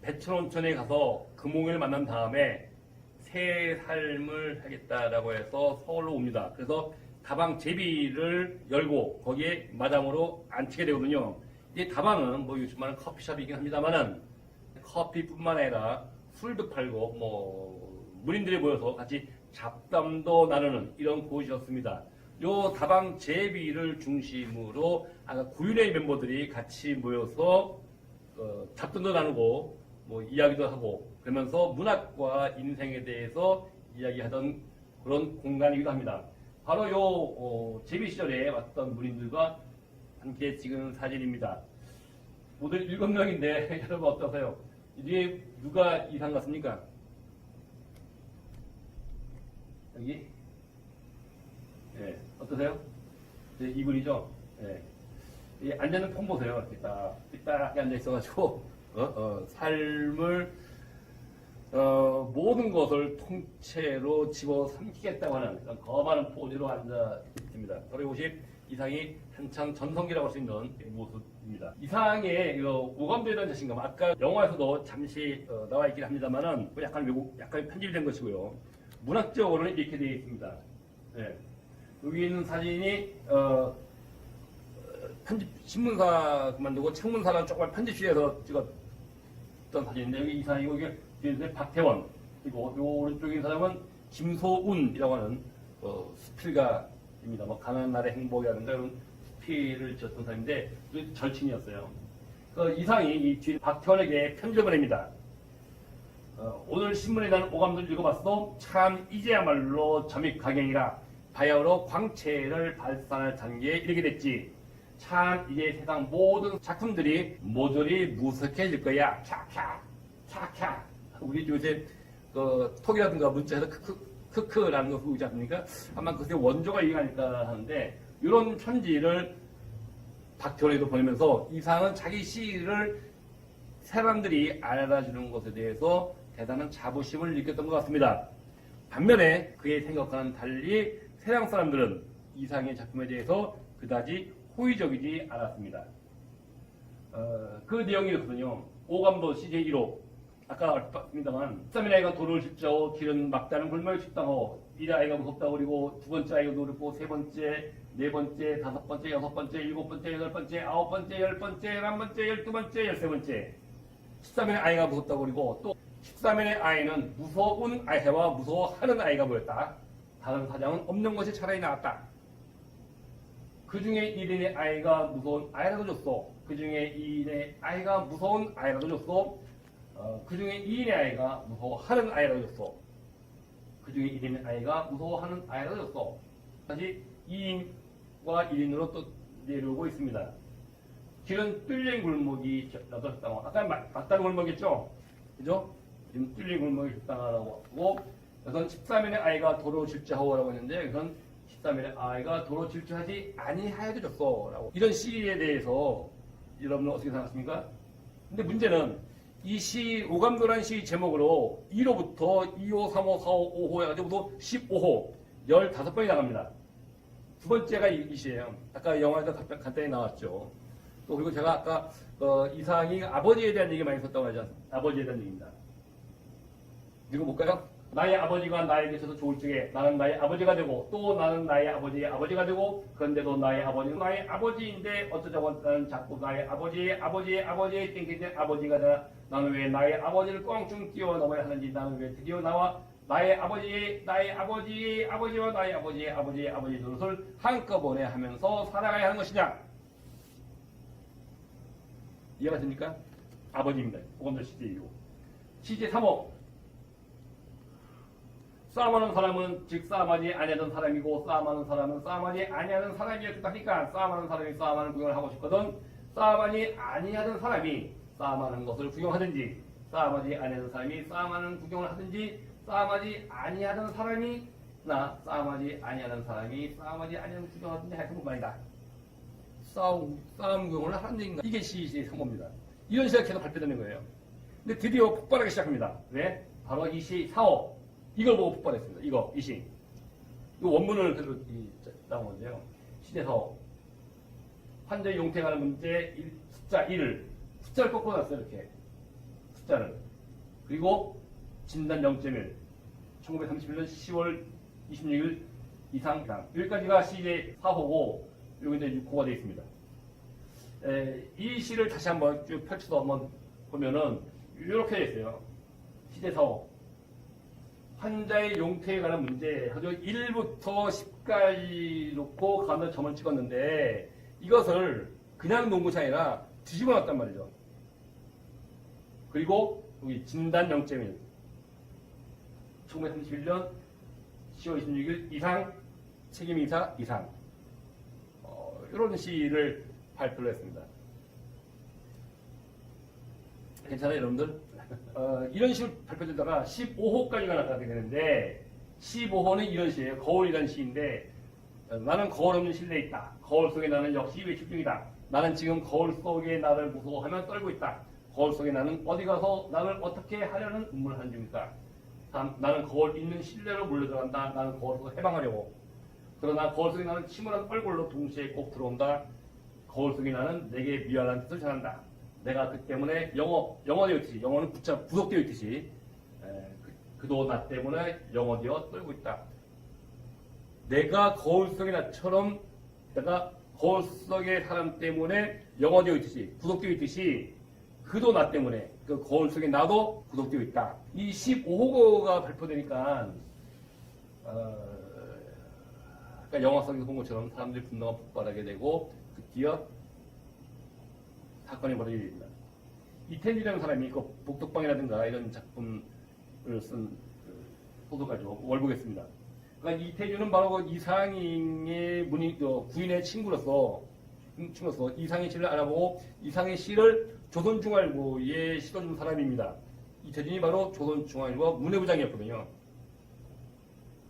배천온천에 가서 금홍을 만난 다음에 새 삶을 하겠다라고 해서 서울로 옵니다. 그래서 다방 제비를 열고 거기에 마담으로 앉히게 되거든요. 이 다방은 요즘은 커피숍이긴 합니다만은 커피뿐만 아니라 술도 팔고 문인들이 모여서 같이 잡담도 나누는 이런 곳이었습니다. 요 다방 제비를 중심으로 아까 구윤회 멤버들이 같이 모여서 잡담도 나누고 이야기도 하고 그러면서 문학과 인생에 대해서 이야기하던 그런 공간이기도 합니다. 바로 요 제비 시절에 왔던 문인들과 함께 찍은 사진입니다. 모두 7명인데 여러분 어떠세요? 이게 누가 이상 같습니까? 여기? 네, 어떠세요? 네, 이분이죠? 네. 이 앉아있는 폼 보세요. 이렇게 딱 앉아있어가지고, 삶을, 모든 것을 통째로 집어삼키겠다고 하는 그런 거만한 포즈로 앉아 있습니다. 바로 이것이 이상이 한창 전성기라고 할 수 있는 모습입니다. 이상의 오감도에 대한 자신감, 아까 영화에서도 잠시 나와 있긴 합니다만은 약간 편집이 된 것이고요. 문학적으로는 이렇게 되어 있습니다. 네. 여기 있는 사진이 신문사 그만두고 창문사랑 조금 편집실에서 찍었던 사진인데 여기 이 사람이고 이게 뒤에 박태원 그리고 요 오른쪽에 있는 사람은 김소운이라고 하는 수필가입니다. 가난한 날의 행복이라든가 이런 수필을 지었던 사람인데 절친이었어요. 이상이 이 뒤에 박태원에게 편지를 보냅니다. 오늘 신문에 난 오감도를 읽어봤어. 참 이제야말로 점입가경이라 바야흐로 광채를 발산할 단계에 이르게 됐지. 참 이제 세상 모든 작품들이 모조리 무색해질 거야. 캬캬. 우리 요새 톡이라든가 문자에서 크크라는 거 쓰고 있지 않습니까? 아마 그게 원조가 이게 아닐까 하는데 이런 편지를 박태원에도 보내면서 이상은 자기 시를 사람들이 알아주는 것에 대해서 대단한 자부심을 느꼈던 것 같습니다. 반면에 그의 생각과는 달리 세상 사람들은 이상의 작품에 대해서 그다지 호의적이지 않았습니다. 그 내용이 이렇거든요. 오감도 CJ 1호 아까 봤습니다만 13일 아이가 도를 짚자고 길은 막다른 골목에 춥다고 1의 아이가 무섭다고 그리고 두 번째 아이가 노르고 세 번째, 네 번째, 다섯 번째, 여섯 번째, 일곱 번째, 여덟 번째, 아홉 번째, 열 번째, 11번째, 12번째, 13번째 13일의 아이가 무섭다고 그리고 또 13일의 아이는 무서운 아이와 무서워하는 아이가 보였다. 다른 사장은 없는 것이 차라리 나았다. 그 중에 1인의 아이가 무서운 아이라도 줬어. 그 중에 2인의 아이가 무서운 아이라도 줬어. 그 중에 2인의 아이가 무서워하는 아이라도 줬어. 그 중에 1인의 아이가 무서워하는 아이라도 줬어. 다시 2인과 1인으로 또 내려오고 있습니다. 길은 뚫린 골목이 적당하고 아까 맞다른 골목이었죠? 그죠? 지금 뚫린 골목이 적당하라고 하고 우선 13일의 아이가 도로 질주하오라고 했는데 우선 13일의 아이가 도로 질주하지 아니하여도 줬어 라고 이런 시에 대해서 여러분은 어떻게 생각하십니까? 근데 문제는 이 시 오감도라는 시 제목으로 1호부터 2호, 3호, 4호, 5호 해가지고 15호 15번이 나갑니다. 두 번째가 이 시예요. 아까 영화에서 간단히 나왔죠. 또 그리고 제가 아까 이상이 아버지에 대한 얘기 많이 썼다고 하지 않습니까? 아버지에 대한 얘기입니다. 읽어볼까요? 나의 아버지가 나에게 있어서 좋을 적에 나는 나의 아버지가 되고 또 나는 나의 아버지의 아버지가 되고 그런데도 나의 아버지는 나의 아버지인데 어쩌자고 나는 자꾸 나의 아버지의 땡땡땡 아버지가 되나 나는 왜 나의 아버지를 껑충 뛰어넘어야 하는지 나는 왜 드디어 나와 나의 아버지의 아버지와 나의 아버지의 아버지 노릇을 한꺼번에 하면서 살아가야 하는 것이냐? 이해가 됩니까? 아버지입니다. 오감도 시제이고 시제 3호 싸움하는 사람은 즉 싸움하지 아니하던 사람이고 싸움하는 사람은 싸움하지 아니하는 사람이었다 하니까 싸움하는 사람이 싸움하는 구경을 하고 싶거든 싸움하지 아니하던 사람이 싸움하는 것을 구경하든지 싸움하지 아니하던 사람이 싸움하는 구경을 하든지 싸움하지 아니하던 사람이나 싸움하지 아니하던 사람이 싸움하지 아니하던 구경을 하든지 하여튼 그만이다. 싸움 구경을 하는 얘기인가? 이게 시의 성공입니다. 이런 시가 계속 발표되는 거예요. 근데 드디어 폭발하기 시작합니다. 왜? 바로 이 시 4호 이걸 보고 폭발했습니다. 이 시. 이 원문을 그대로 나온 건데요. 시대 4호. 환자의 용태에 관한 문제 숫자 1을 숫자를 꺾어놨어요. 이렇게 숫자를. 그리고 진단 0.1 1931년 10월 26일 이상 여기까지가 시의 4호고 여기 이제 6호가 되어 있습니다. 이 시를 다시 한번 쭉 펼쳐서 한번 보면은 이렇게 되어 있어요. 시대 4호. 환자의 용태에 관한 문제 아주 1부터 10까지 놓고 가운데 점을 찍었는데 이것을 그냥 놓은 것이 아니라 뒤집어 놨단 말이죠. 그리고 여기 진단 0.1 1931년 10월 26일 이상 책임이사 이상 이런 시를 발표를 했습니다. 괜찮아요 여러분들? 이런 식으로 발표되다가 15호까지가 나타나게 되는데 15호는 이런 시예요. 거울이라는 시인데 나는 거울 없는 실내에 있다. 거울 속에 나는 역시 외출 중이다. 나는 지금 거울 속에 나를 무서워하며 떨고 있다. 거울 속에 나는 어디 가서 나를 어떻게 하려는 음모를 하는 중이다. 나는 거울 있는 실내로 몰려들어간다. 나는 거울 속에서 해방하려고. 그러나 거울 속에 나는 침울한 얼굴로 동시에 꼭 들어온다. 거울 속에 나는 내게 미안한 뜻을 전한다. 내가 그 때문에 영어되어 있듯이 영어는 부속되어 있듯이 그도 나 때문에 영어되어 떨고 있다. 내가 거울 속의 나처럼 내가 거울 속의 사람 때문에 영어되어 있듯이 구속되어 있듯이 그도 나 때문에 그 거울 속에 나도 구속되어 있다. 이 15호가 발표되니까 그러니까 영화 속에서 본 것처럼 사람들이 분노가 폭발하게 되고 드디어 사건이 벌어지게 됩니다. 이태준이라는 사람이 그 복덕방이라든가 이런 작품을 쓴 소설가죠. 월보겠습니다. 그러니까 이태준은 바로 그 이상희의 부인의 친구로서 이상희 씨를 알아보고 이상희 씨를 조선중앙일보에 실어준 사람입니다. 이태준이 바로 조선중앙일보 문해부장이었거든요.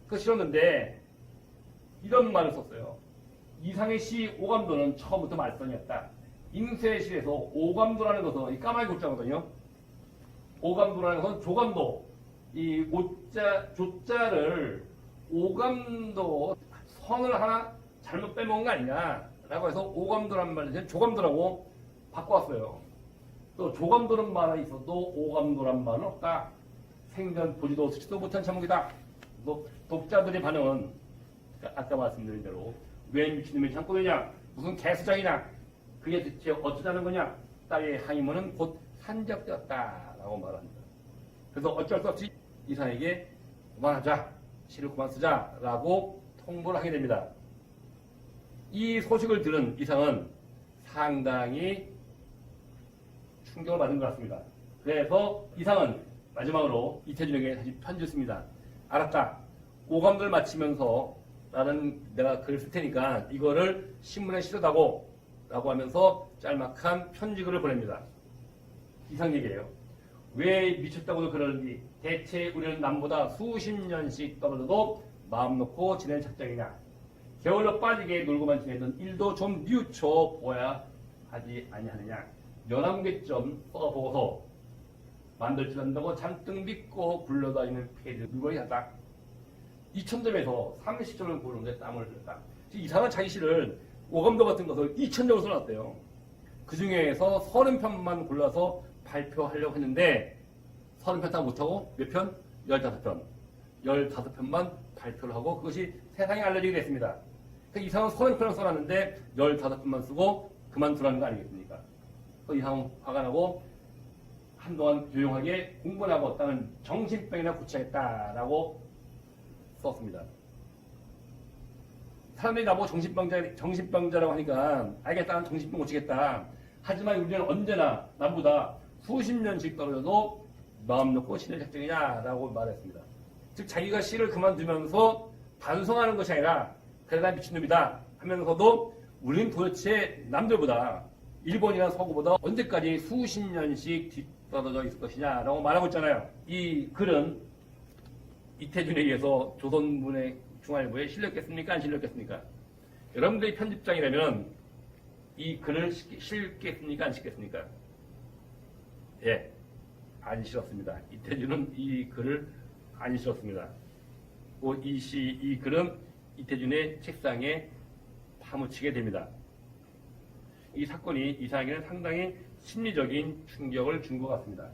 그 실었는데 이런 말을 썼어요. 이상희 씨 오감도는 처음부터 말썽이었다. 임세실에서 오감도라는 것은 이 까마귀 골자거든요. 오감도라는 것은 조감도 이 조자를 오감도 선을 하나 잘못 빼먹은 거 아니냐라고 해서 오감도라는 말을 조감도라고 바꿔왔어요. 또 조감도란만은 있어도 오감도란만은 없다. 생전 보지도 듣지도 못한 제목이다. 또 독자들의 반응은 아까 말씀드린 대로 왜 미친놈이 창고되냐, 무슨 개수장이냐, 그게 대체 어쩌자는 거냐, 딸의 항의문은 곧 산적되었다라고 말합니다. 그래서 어쩔 수 없이 이상에게 그만하자, 시를 그만 쓰자라고 통보를 하게 됩니다. 이 소식을 들은 이상은 상당히 충격을 받은 것 같습니다. 그래서 이상은 마지막으로 이태준에게 다시 편지를 씁니다. 알았다. 오감들 마치면서 나는 내가 글을 쓸 테니까 이거를 신문에 실어다고 라고 하면서 짤막한 편지글을 보냅니다. 이상 얘기예요. 왜 미쳤다고도 그러는지 대체 우리는 남보다 수십 년씩 떨어져도 마음 놓고 지낼 작정이냐. 게을러 빠지게 놀고만 지내던 일도 좀 뉘우쳐 보아야 하지 아니하느냐. 연함개점 써보고서 만들 줄 안다고 잔뜩 믿고 굴러다니는 패드 물건이 하다. 2000점에서 30점을 고르는데 땀을 흘렸다. 이상한 자기 시를 오감도 같은 것을 2000점을 써놨대요. 그 중에서 30편만 골라서 발표하려고 했는데 30편 다 못하고 몇 편? 15편. 15편만 발표를 하고 그것이 세상에 알려지게 됐습니다. 이상은 30편을 써놨는데 15편만 쓰고 그만두라는 거 아니겠습니까? 이상은 화가 나고 한동안 조용하게 공부를 하고 나는 정신병이나 고쳐야겠다라고 썼습니다. 사람들이 나보고 정신병자라고 하니까 알겠다, 난 정신병 고치겠다. 하지만 우리는 언제나 남보다 수십 년씩 떨어져도 마음 놓고 신의 작정이냐라고 말했습니다. 즉 자기가 시를 그만두면서 반성하는 것이 아니라 그래 나 미친놈이다 하면서도 우리는 도대체 남들보다 일본이나 서구보다 언제까지 수십 년씩 뒤떨어져 있을 것이냐라고 말하고 있잖아요. 이 글은 이태준에 의해서 조선문의 중앙일보에 실렸겠습니까? 안 실렸겠습니까? 여러분들이 편집장이라면 이 글을 실겠습니까? 안 실겠습니까? 예, 안 실었습니다. 이태준은 이 글을 안 실었습니다. 이 글은 이태준의 책상에 파묻히게 됩니다. 이 사건이 이상에게는 상당히 심리적인 충격을 준 것 같습니다.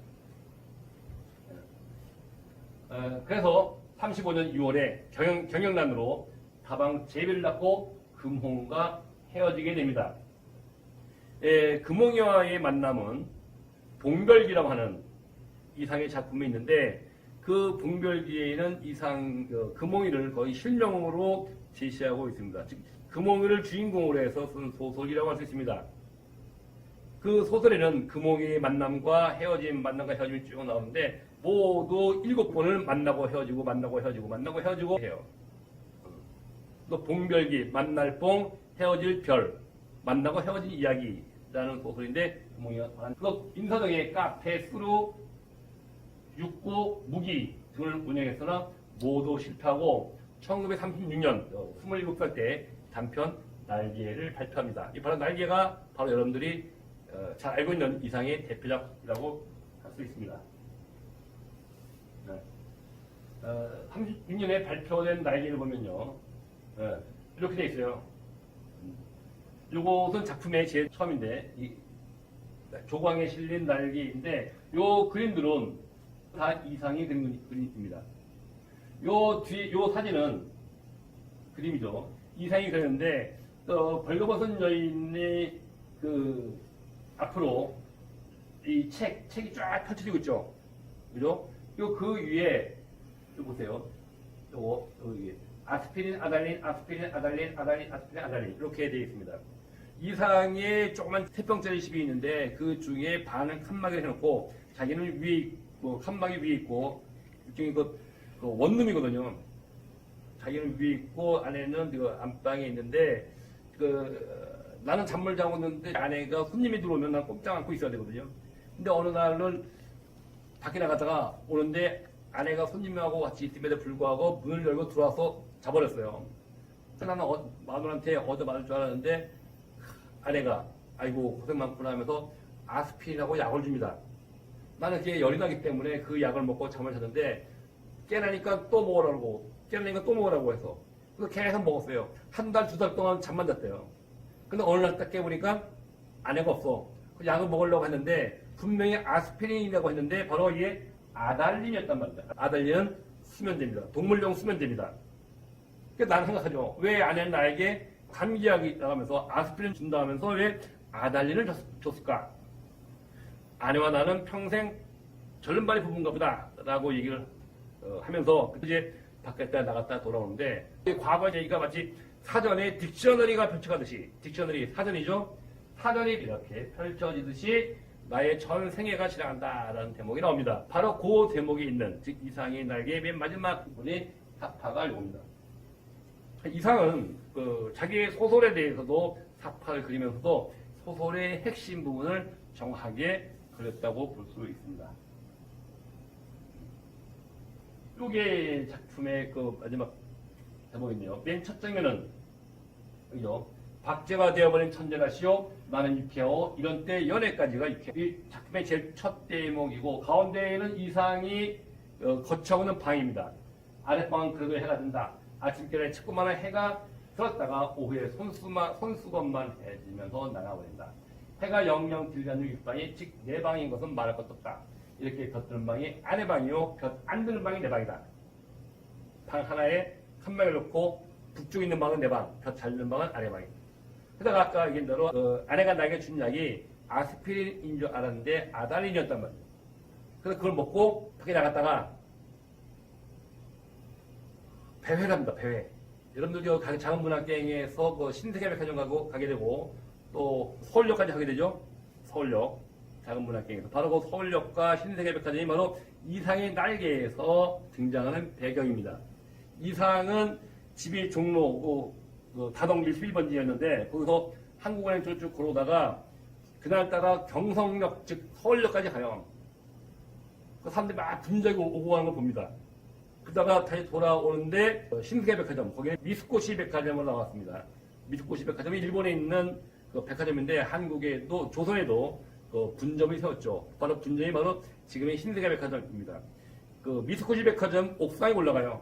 그래서 35년 6월에 경영난으로 다방 제비를 낳고 금홍과 헤어지게 됩니다. 금홍이와의 만남은 봉별기라고 하는 이상의 작품이 있는데 그 봉별기에는 금홍이를 거의 실명으로 제시하고 있습니다. 즉 금홍이를 주인공으로 해서 쓴 소설이라고 할 수 있습니다. 그 소설에는 금홍이의 만남과 헤어짐이 쭉 나오는데 모두 7번을 만나고 헤어지고 해요. 또 봉별기, 만날 뽕, 헤어질 별, 만나고 헤어진 이야기라는 소설인데 금홍이가 말한 인사동의 카페, 수루, 육구, 무기 등을 운영했으나 모두 실패하고 1936년 27살 때 단편 날개를 발표합니다. 이 바로 날개가 바로 여러분들이 잘 알고 있는 이상의 대표작이라고 할 수 있습니다. 36년에 발표된 날개를 보면요. 이렇게 되어 있어요. 이것은 작품의 제일 처음인데 조광에 실린 날개인데 이 그림들은 다 이상이 그린 그림입니다. 요 사진은 그림이죠. 이상이 그렸는데 벌거벗은 여인의 앞으로 이 책이 쫙 펼쳐지고 있죠. 그죠? 그 위에 보세요. 요거 위에 아스피린, 아달린 이렇게 되어 있습니다. 이상의 조그만 3병짜리 집이 있는데 그 중에 반은 칸막이를 해놓고 자기는 위에 칸막이 위에 있고 일종의 그 원룸이거든요. 자기는 위에 있고 아내는 안방에 있는데 나는 잠을 자고 있는데 아내가 손님이 들어오면 난 꼼짝 않고 있어야 되거든요. 근데 어느 날은 밖에 나가다가 오는데 아내가 손님하고 같이 있음에도 불구하고 문을 열고 들어와서 자버렸어요. 나는 마누라한테 얻어맞을 줄 알았는데 아내가 아이고 고생 많구나 하면서 아스피린하고 약을 줍니다. 나는 그게 열이 나기 때문에 그 약을 먹고 잠을 잤는데 깨나니까 또 먹으라고 해서 그래서 계속 먹었어요. 한 달, 2달 동안 잠만 잤대요. 근데 어느 날 딱 깨보니까 아내가 없어. 그 약을 먹으려고 했는데 분명히 아스피린이라고 했는데 바로 이게 아달린이었단 말입니다. 아달린은 수면제입니다. 동물용 수면제입니다. 그러니까 나는 생각하죠. 왜 아내는 나에게 감기약이 나가면서 아스피린 준다 하면서 왜 아달린을 줬을까? 아내와 나는 평생 절름발이 부부인가 보다 라고 얘기를 하면서 이제 바깥에 나갔다 돌아오는데 과거 얘기가 마치 사전에 딕셔너리가 펼쳐가듯이 딕셔너리 사전이죠. 사전이 이렇게 펼쳐지듯이 나의 전 생애가 지나간다라는 대목이 나옵니다. 바로 그 대목이 있는 즉 이상이 날개의 맨 마지막 부분이 사파가 옵니다. 이상은 자기의 소설에 대해서도 사파를 그리면서도 소설의 핵심 부분을 정확하게 그렸다고 볼 수 있습니다. 이게 작품의 그 마지막 대목이네요. 맨 첫 장면은 그죠? 박제가 되어버린 천재라시오 나는 유쾌하오 이런 때 연애까지가 유쾌. 이 작품의 제일 첫 대목이고 가운데에는 이상이 거쳐오는 방입니다. 아랫방은 그래도 해가 든다. 아침결에 조그마한 해가 들었다가 오후에 손수건만 해지면서 나가버린다. 해가 영영 들가는 윗방이 즉 내 방인 것은 말할 것도 없다. 이렇게 볕 드는 방이 아내 방이요 볕 안 드는 방이 내 방이다. 방 하나에 칸막이를 놓고 북쪽에 있는 방은 내 방, 볕 잘 드는 방은 아내 방이다. 그러다가 아까 얘기한 대로 아내가 나에게 준 약이 아스피린인 줄 알았는데 아달린이었단 말이에요. 그래서 그걸 먹고 밖에 나갔다가 배회를 합니다. 배회. 여러분들 장흥문학여행에서 그 신세계백화점 가게 되고 또 서울역까지 가게 되죠. 서울역 장흥문학여행에서 바로 그 서울역과 신세계백화점이 바로 이상의 날개에서 등장하는 배경입니다. 이상은 집이 종로 다동길 11번지였는데 거기서 한국은행 쭉 걸어오다가 그날따라 경성역 즉 서울역까지 가요. 그 사람들이 막 분작이 오고 가는 걸 봅니다. 그러다가 다시 돌아오는데 신세계백화점 거기에 미쓰코시 백화점으로 나왔습니다. 미쓰코시 백화점이 일본에 있는 그 백화점인데 한국에도 조선에도 그 분점이 세웠죠. 바로 분점이 바로 지금의 신세계백화점입니다. 그 미쓰코시 백화점 옥상에 올라가요.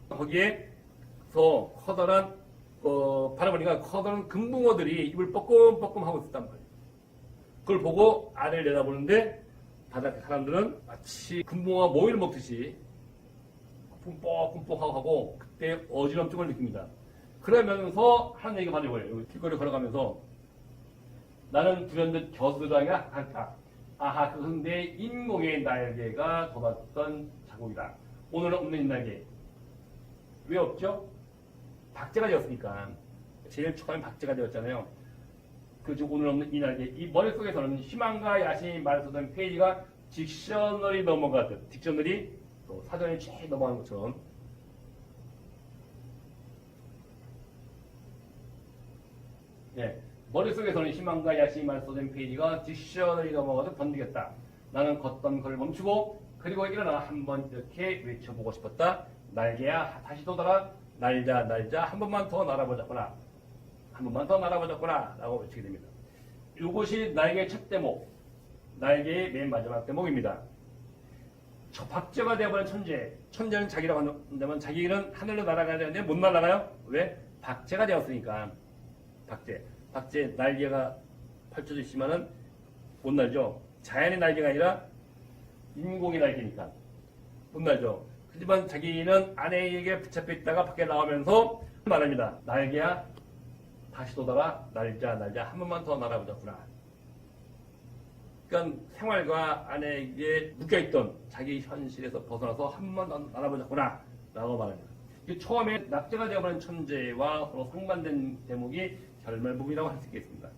거기에서 커다란 바라보니까 커다란 금붕어들이 입을 뻐끔뻐끔 하고 있었단 말이에요. 그걸 보고 아래를 내다보는데 바닷가 사람들은 마치 금붕어가 모이를 먹듯이 꿈뻑꿈뻑 하고 그때 어지럼증을 느낍니다. 그러면서 하는 얘기가 바로 이거예요. 길거리 걸어가면서 나는 불현듯 겨드랑이가 않다. 아하 그것은 내 인공의 날개가 돋았던 자국이다. 오늘은 없는 이 날개. 왜 없죠? 박제가 되었으니까. 제일 처음에 박제가 되었잖아요. 그죠 오늘 없는 이 날개. 이 머릿속에서는 희망과 야심이 말했던 페이지가 딕셔너리 넘어가듯 딕셔너리 사전에 쫙 넘어가는 것처럼 머릿속에서는 희망과 야심만 쏟은 페이지가 딕셔너리 넘어가도 번지겠다. 나는 걷던 걸을 멈추고 그리고 일어나 한번 이렇게 외쳐보고 싶었다. 날개야 다시 돋아라. 날자 날자 한 번만 더 날아보자꾸나. 한 번만 더 날아보자꾸나 라고 외치게 됩니다. 이것이 날개의 첫 대목, 날개의 맨 마지막 대목입니다. 박제가 되어버린 천재. 천재는 자기라고 한다면 자기는 하늘로 날아가야 되는데 못 날아가요? 왜? 박제가 되었으니까. 박제 날개가 펼쳐져 있지만은 못 날죠. 자연의 날개가 아니라 인공의 날개니까 못 날죠. 하지만 자기는 아내에게 붙잡혀 있다가 밖에 나오면서 말합니다. 날개야 다시 돋아라. 날자 날자 한 번만 더 날아보자꾸나. 그러니까 생활과 아내에게 묶여있던 자기 현실에서 벗어나서 한 번 더 날아보자꾸나 라고 말합니다. 처음에 낙제가 되어버린 천재와 서로 상반된 대목이 결말부분이라고 할 수 있겠습니다.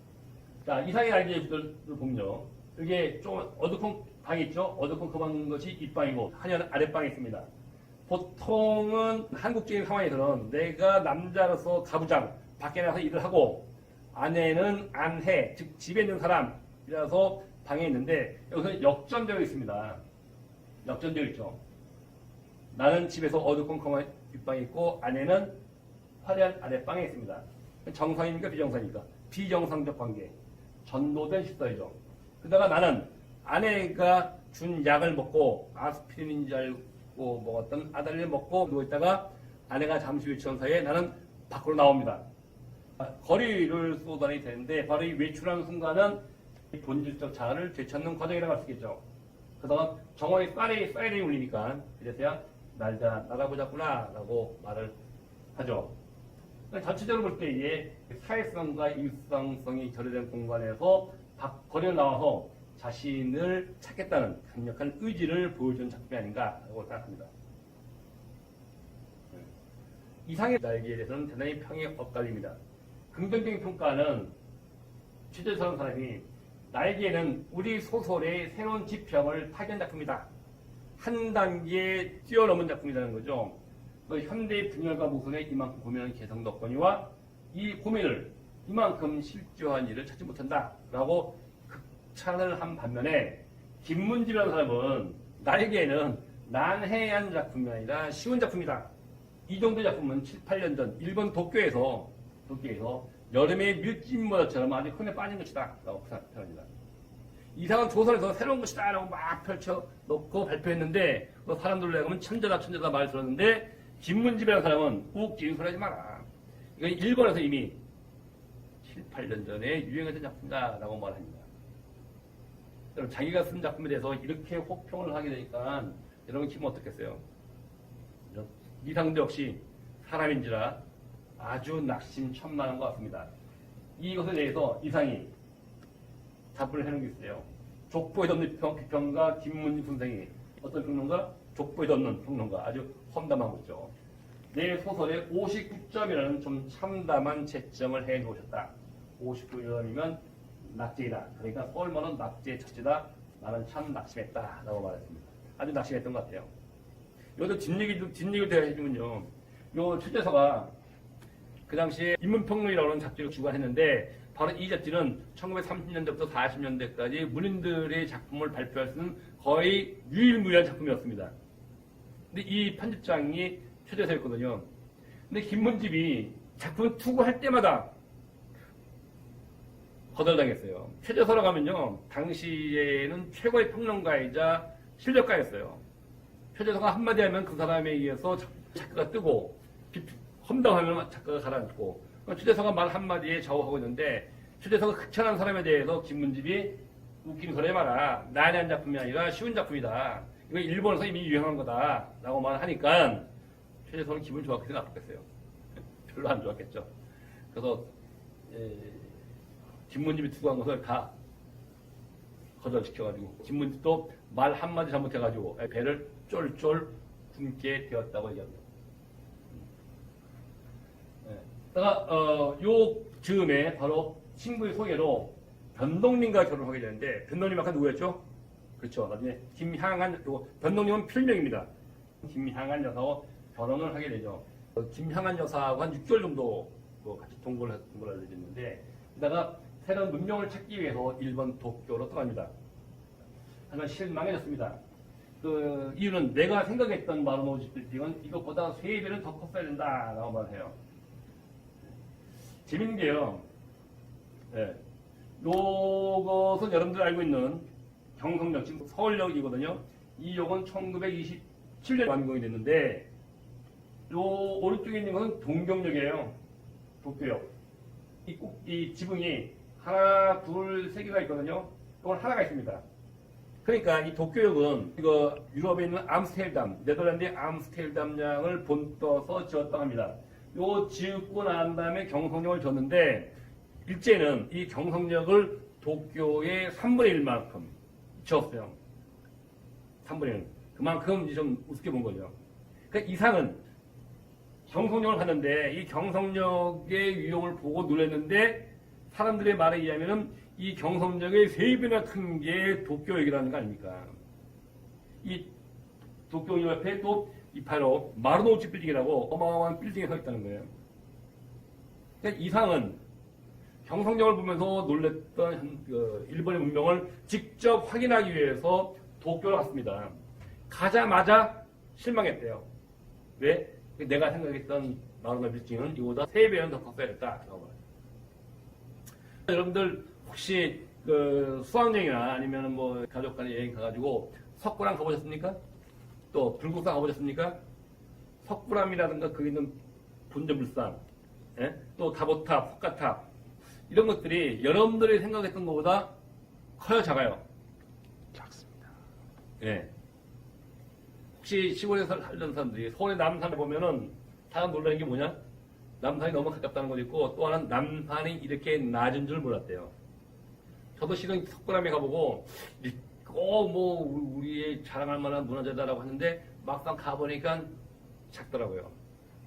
자, 이상의 날개를 보면요. 이게 좀 어두컴 방이 있죠. 어두컴컴한 것이 윗방이고 한여는 아랫방에 있습니다. 보통은 한국적인 상황에서는 내가 남자로서 가부장, 밖에 나가서 일을 하고 아내는 안해, 즉 집에 있는 사람이라서 방에 있는데 여기서 역전되어 있습니다. 역전되어 있죠. 나는 집에서 어두컴컴한 윗방에 있고 아내는 화려한 아랫방에 있습니다. 정상입니까 비정상입니까? 비정상적 관계. 전도된 시설이죠. 그러다가 나는 아내가 준 약을 먹고 아스피린인 줄 알고 먹었던 아달린을 먹고 누워있다가 아내가 잠시 외출한 사이에 나는 밖으로 나옵니다. 거리를 쏘다니 되는데 바로 이 외출하는 순간은 본질적 자아를 되찾는 과정이라고 할 수 있겠죠. 그동안 정원에 사이렌이 울리니까 그래서야 날자 나가보자꾸나 라고 말을 하죠. 전체적으로 볼 때 이게 사회성과 일상성이 결여된 공간에서 거리를 나와서 자신을 찾겠다는 강력한 의지를 보여주는 작품이 아닌가라고 생각합니다. 이상의 날개에 대해서는 대단히 평이 엇갈립니다. 긍정적인 평가는 취재서는 사람이 날개는 우리 소설의 새로운 지평을 파견 작품이다. 한 단계 뛰어넘은 작품이라는 거죠. 현대의 분열과 모순에 이만큼 고민하는 개성도 없거니와 이 고민을 이만큼 실조한 일을 찾지 못한다. 라고 극찬을 한 반면에 김문집이라는 사람은 나에게는 난해한 작품이 아니라 쉬운 작품이다. 이 정도 작품은 7, 8년 전 일본 도쿄에서 여름의 밀짚모자처럼 아주 흔해 빠진 것이다. 라고 표현합니다. 이상한 조선에서 새로운 것이다. 라고 막 펼쳐놓고 발표했는데 사람들 내가면 천재다 말을 들었는데 김문집이라는 사람은 웃기는 소리 하지 마라. 이건 일본에서 이미 7, 8년 전에 유행했던 작품이다. 라고 말합니다. 여러분 자기가 쓴 작품에 대해서 이렇게 혹평을 하게 되니까 여러분 기분 어떻겠어요? 이상도 역시 사람인지라 아주 낙심천만한 것 같습니다. 이것에 대해서 이상이 답을 해놓은 게 있어요. 족보에 덮는 비평가 김문집 선생이 어떤 평론가? 족보에 덮는 평론가. 아주 험담한 거죠. 내 소설에 59점이라는 좀 참담한 채점을 해놓으셨다. 59점이면 낙제이다. 그러니까 썰머는 낙제의 첫째다. 나는 참 낙심했다. 라고 말했습니다. 아주 낙심했던 것 같아요. 여기서 뒷얘기를 대해 해주면요. 요 최재서가 그 당시에 인문평론이라고 하는 잡지를 주관했는데 바로 이 잡지는 1930년대부터 40년대까지 문인들의 작품을 발표할 수 있는 거의 유일무이한 작품이었습니다. 근데 이 편집장이 최재서였거든요. 근데 김문집이 작품을 투고할 때마다 거절당했어요. 최재서라고 하면요. 당시에는 최고의 평론가이자 실력가였어요. 최재서가 한마디 하면 그 사람에 의해서 작가가 뜨고 험담하면 작가가 가라앉고 최재서가 말 한마디에 좌우하고 있는데 최재서가 극찬한 사람에 대해서 김문집이 웃기는 소리 해봐라. 난해한 작품이 아니라 쉬운 작품이다. 이거 일본에서 이미 유행한 거다. 라고 말하니까 최재서는 기분 좋았겠어요? 나빴겠어요? 별로 안 좋았겠죠. 그래서 김문집이 투구한 것을 다 거절시켜가지고 김문집도 말 한마디 잘못해가지고 배를 쫄쫄 굶게 되었다고 얘기합니다. 요 즈음에 바로 친구의 소개로 변동님과 결혼하게 되는데 변동님 아까 누구였죠? 그렇죠. 나중에 김향한, 변동님은 필명입니다. 김향한 여사와 결혼을 하게 되죠. 김향한 여사하고 한 6개월 정도 같이 동거를 알려졌는데 게다가 새로운 문명을 찾기 위해서 일본 도쿄로 떠납니다. 하지만 실망해졌습니다. 그 이유는 내가 생각했던 마루노우지 빌딩은 이것보다 3배는 더 컸어야 된다 라고 말해요. 재밌는 게요. 요것은 여러분들 알고 있는 경성역, 지금 서울역이거든요. 이 역은 1927년에 완공이 됐는데 요 오른쪽에 있는 것은 동경역이에요. 도쿄역. 이 지붕이 하나, 둘, 세 개가 있거든요. 이건 하나가 있습니다. 그러니까 이 도쿄역은 이거 유럽에 있는 암스테르담, 네덜란드의 암스테르담역을 본떠서 지었다고 합니다. 요 지었고 난 다음에 경성역을 졌는데 일제는 이 경성역을 도쿄의 3분의 1만큼 지었어요. 3분의 1. 그만큼 이제 좀 우습게 본 거죠. 그러니까 이상은 경성역을 갔는데 이 경성역의 위용을 보고 놀랐는데 사람들의 말에 의하면은 이 경성역의 3배나 큰 게 도쿄역이라는 거 아닙니까? 이 도쿄역 옆에 또 이 바로 마루노우치 빌딩이라고 어마어마한 빌딩에 서 있다는 거예요. 그러니까 이상은 경성역을 보면서 놀랬던 그 일본의 문명을 직접 확인하기 위해서 도쿄를 갔습니다. 가자마자 실망했대요. 왜? 내가 생각했던 마루노우치 빌딩은 이보다 3배는 더 컸어야 됐다. 여러분들 혹시 그 수학여행이나 아니면 뭐 가족 간의 여행 가가지고 석굴암 가보셨습니까? 또 불국사 가보셨습니까? 석굴암이라든가 거기 있는 본전불상, 또 다보탑, 석가탑 이런 것들이 여러분들이 생각했던 것보다 커요, 작아요? 작습니다. 예. 혹시 시골에 살던 사람들이 서울의 남산을 보면은 다 놀라는 게 뭐냐? 남산이 너무 가깝다는 것도 있고 또 하나는 남산이 이렇게 낮은 줄 몰랐대요. 저도 실은 석굴암에 가보고 꼭 뭐 우리의 자랑할 만한 문화재다라고 하는데 막상 가보니까 작더라고요.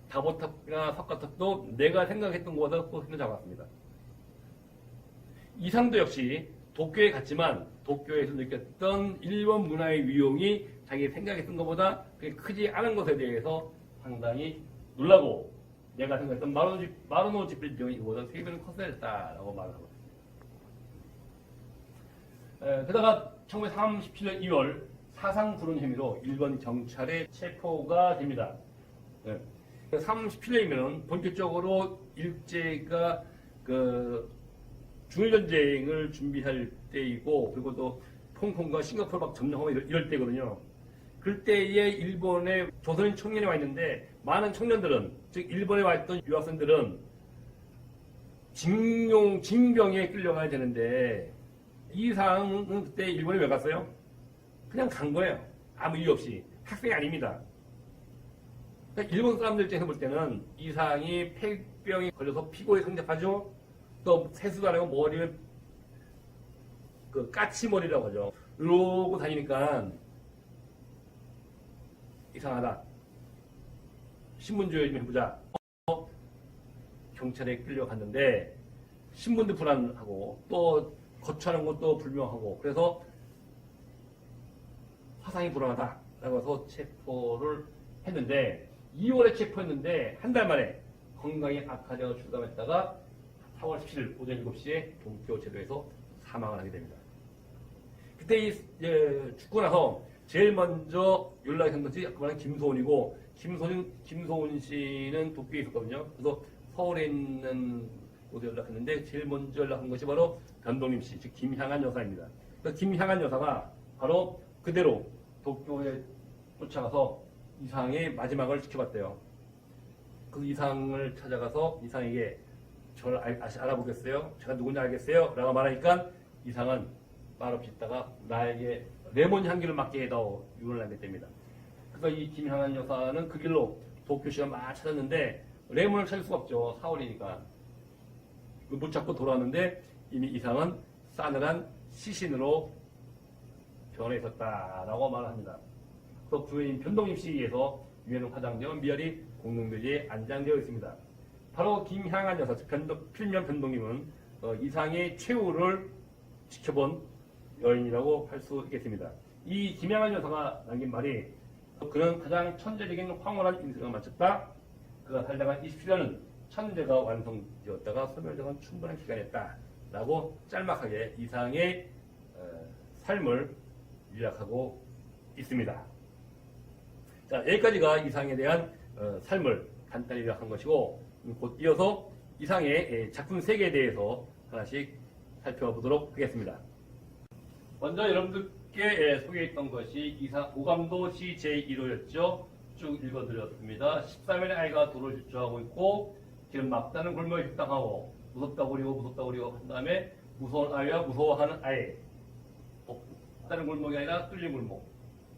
다보탑이나 석가탑도 내가 생각했던 것보다 훨씬 작았습니다. 이상도 역시 도쿄에 갔지만 도쿄에서 느꼈던 일본 문화의 위용이 자기 생각했던 것보다 그게 크지 않은 것에 대해서 상당히 놀라고 내가 생각했던 마루노지 빌딩이 이보다 3배는 컸어야 했다라고 말하고 있습니다. 게다가 1937년 2월 사상 불운 혐의로 일본 경찰에 체포가 됩니다. 37년이면 본격적으로 일제가 그 중일전쟁을 준비할 때이고 그리고 또 홍콩과 싱가포르 막 점령하고 이럴 때거든요. 그때에 일본에 조선인 청년이 와 있는데 많은 청년들은 즉 일본에 와 있던 유학생들은 징병에 끌려가야 되는데 이상은 그때 일본에 왜 갔어요? 그냥 간 거예요. 아무 이유 없이. 학생이 아닙니다. 그러니까 일본 사람들 입장에서 볼 때는 이상이 폐병이 걸려서 피고에 상접하죠. 또 세수도 안 하고 머리를 그 까치머리라고 하죠. 이러고 다니니까 이상하다. 신분 조회 좀 해보자. 경찰에 끌려갔는데 신분도 불안하고 또 거처하는 것도 불명하고 그래서 화상이 불안하다라고 해서 체포를 했는데 2월에 체포했는데 한 달 만에 건강이 악화되어 출감했다가 4월 17일 오전 7시에 동교제도에서 사망을 하게 됩니다. 그때 죽고 나서 제일 먼저 연락이 한 것이 아까 말한 김소은이고 김소은 씨는 도쿄에 있었거든요. 그래서 서울에 있는 곳에 연락했는데 제일 먼저 연락한 것이 바로 변동림 씨, 즉 김향한 여사입니다. 그래서 김향한 여사가 바로 그대로 도쿄에 쫓아가서 이상의 마지막을 지켜봤대요. 그 이상을 찾아가서 이상에게 저를 알아보겠어요? 제가 누군지 알겠어요? 라고 말하니까 이상은 말없이 있다가 나에게 레몬 향기를 맡게 해다오 유언을 하게 됩니다. 그래서 이 김향한 여사는 그 길로 도쿄시가 막 찾았는데 레몬을 찾을 수가 없죠. 4월이니까. 못 찾고 돌아왔는데 이미 이상은 싸늘한 시신으로 병원에 있었다라고 말합니다. 또 부인 변동임 씨에 의해서 유해는 화장되어 미열이 공릉묘지에 안장되어 있습니다. 바로 김향한 여사, 필면 변동님은 이상의 최후를 지켜본 여인이라고 할 수 있겠습니다. 이 김향한 여사가 남긴 말이 그는 가장 천재적인 황홀한 인생을 마쳤다. 그가 살다가 27년은 천재가 완성되었다가 소멸되는 충분한 기간이었다. 라고 짤막하게 이상의 삶을 요약하고 있습니다. 자, 여기까지가 이상에 대한 삶을 간단히 요약한 것이고 곧 이어서 이상의 작품 3개에 대해서 하나씩 살펴보도록 하겠습니다. 먼저 여러분들께 소개했던 것이 이상 오감도 시 제1호였죠. 쭉 읽어드렸습니다. 13일의 아이가 도를 질주하고 있고 지금 막다른 골목에 격당하고 무섭다고 그리고 한 다음에 무서운 아이와 무서워하는 아이, 막다른 골목이 아니라 뚫린 골목,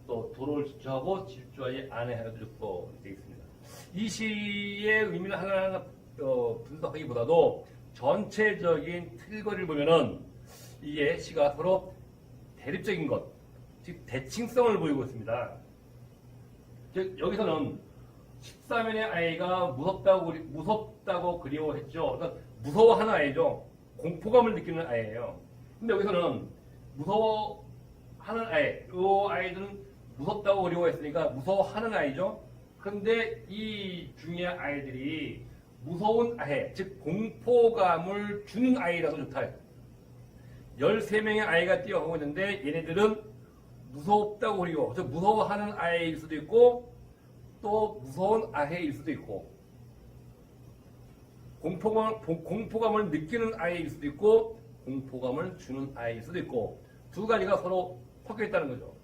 또 도를 질주하고 질주하지 않아야도 죽고 되어 있습니다. 이 시의 의미를 하나하나 분석하기보다도 전체적인 틀거리를 보면은 이게 시가 서로 대립적인 것, 즉 대칭성을 보이고 있습니다. 즉 여기서는 13년의 아이가 무섭다고 그리워했죠. 그러니까 무서워하는 아이죠. 공포감을 느끼는 아이예요. 근데 여기서는 무서워하는 아이, 이 아이들은 무섭다고 그리워했으니까 무서워하는 아이죠. 그런데 이 중의 아이들이 무서운 아이, 즉 공포감을 주는 아이라서 좋다. 13명의 아이가 뛰어가고 있는데 얘네들은 무섭다고 그리워. 즉 무서워하는 아이일 수도 있고 또 무서운 아이일 수도 있고 공포감을 느끼는 아이일 수도 있고 공포감을 주는 아이일 수도 있고 두 가지가 서로 섞여 있다는 거죠.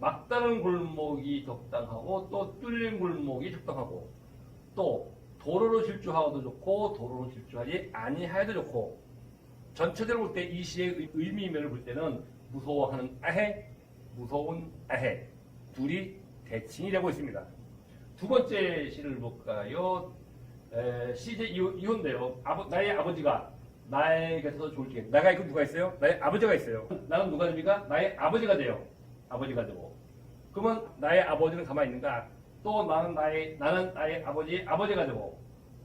막다른 골목이 적당하고 또 뚫린 골목이 적당하고 또 도로로 질주하고도 좋고 도로로 질주하지 아니하여도 좋고 전체적으로 볼 때 이 시의 의미면을 볼 때는 무서워하는 아해, 무서운 아해 둘이 대칭이 되고 있습니다. 두 번째 시를 볼까요? 시제 이혼인데요. 나의 아버지가 나에게서 좋을 때 나가 있고 누가 있어요? 나의 아버지가 있어요. 나는 누가 됩니까? 나의 아버지가 돼요. 아버지가 되고. 그러면 나의 아버지는 가만히 있는가? 또 나는 나의 아버지가 되고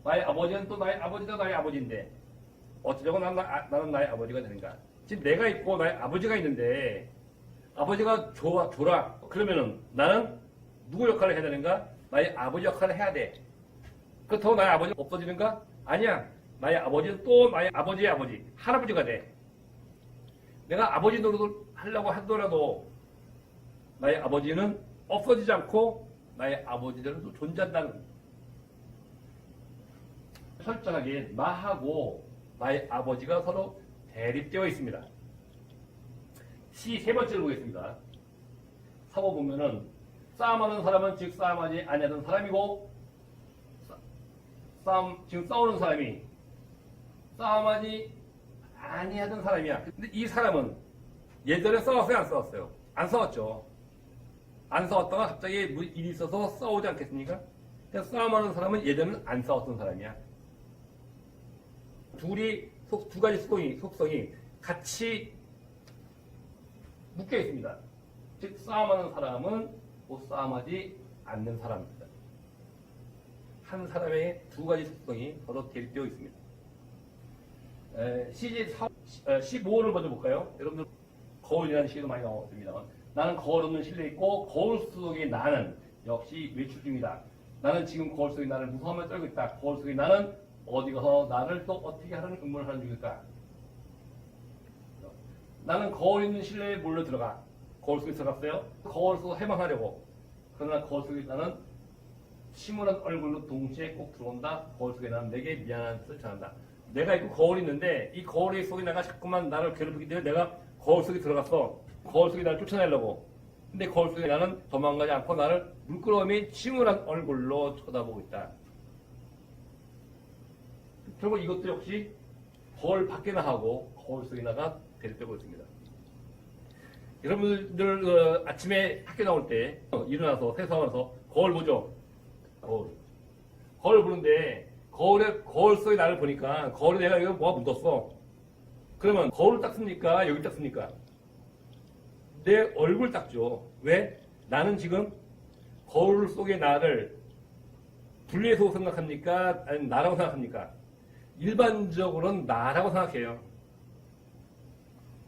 나의 아버지는 또 나의 아버지도 나의 아버지인데 어쩌자고 나는 나의 아버지가 되는가? 지금 내가 있고 나의 아버지가 있는데 아버지가 줘라. 그러면은 나는 누구 역할을 해야 되는가? 나의 아버지 역할을 해야 돼. 그렇다고 나의 아버지가 없어지는가? 아니야. 나의 아버지는 또 나의 아버지의 아버지, 할아버지가 돼. 내가 아버지 노릇을 하려고 하더라도 나의 아버지는 없어지지 않고 나의 아버지들은 또 존재한다는 철저하게 나하고 나의 아버지가 서로 대립되어 있습니다. 시 세 번째를 보겠습니다. 사보 보면은 싸움하는 사람은 즉 싸움하지 아니하던 사람이고 지금 싸우는 사람이 싸움하지 아니하던 사람이야. 근데 이 사람은 예전에 싸웠어요? 안 싸웠어요? 안 싸웠죠. 안 싸웠다가 갑자기 일이 있어서 싸우지 않겠습니까? 그냥 싸움하는 사람은 예전에는 안 싸웠던 사람이야. 두 가지 속성이 같이 묶여 있습니다. 즉 싸움하는 사람은 못 싸움하지 않는 사람입니다. 한 사람의 두 가지 속성이 서로 대립되어 있습니다. 시제 15호를 먼저 볼까요? 여러분들 거울이라는 시도 많이 나왔습니다. 나는 거울 없는 실내에 있고 거울 속의 나는 역시 외출 중이다. 나는 지금 거울 속의 나를 무서워하며 떨고 있다. 거울 속의 나는 어디 가서 나를 또 어떻게 하는 음모를 하는 중일까? 나는 거울 있는 실내에 몰려 들어가. 거울 속에 들어갔어요. 거울 속에서 해방하려고. 그러나 거울 속에 나는 침울한 얼굴로 동시에 꼭 들어온다. 거울 속에 나는 내게 미안한 뜻을 전한다. 내가 있고 거울이 있는데 이 거울 속에 내가 자꾸만 나를 괴롭히기 때문에 내가 거울 속에 들어갔어. 거울 속에 나를 쫓아내려고. 근데 거울 속에 나는 도망가지 않고 나를 물끄러미 침울한 얼굴로 쳐다보고 있다. 결국 이것도 역시 거울 밖에 나가고 거울 속에 나가 대립되고 있습니다. 여러분들 아침에 학교 나올 때 일어나서 세수하면서 거울 보죠. 거울 보는데 거울 속에 나를 보니까 거울에 내가 이거 뭐가 묻었어. 그러면 거울을 닦습니까? 여기 닦습니까? 내 얼굴 닦죠. 왜? 나는 지금 거울 속의 나를 분리해서 생각합니까? 아니면 나라고 생각합니까? 일반적으로는 나라고 생각해요.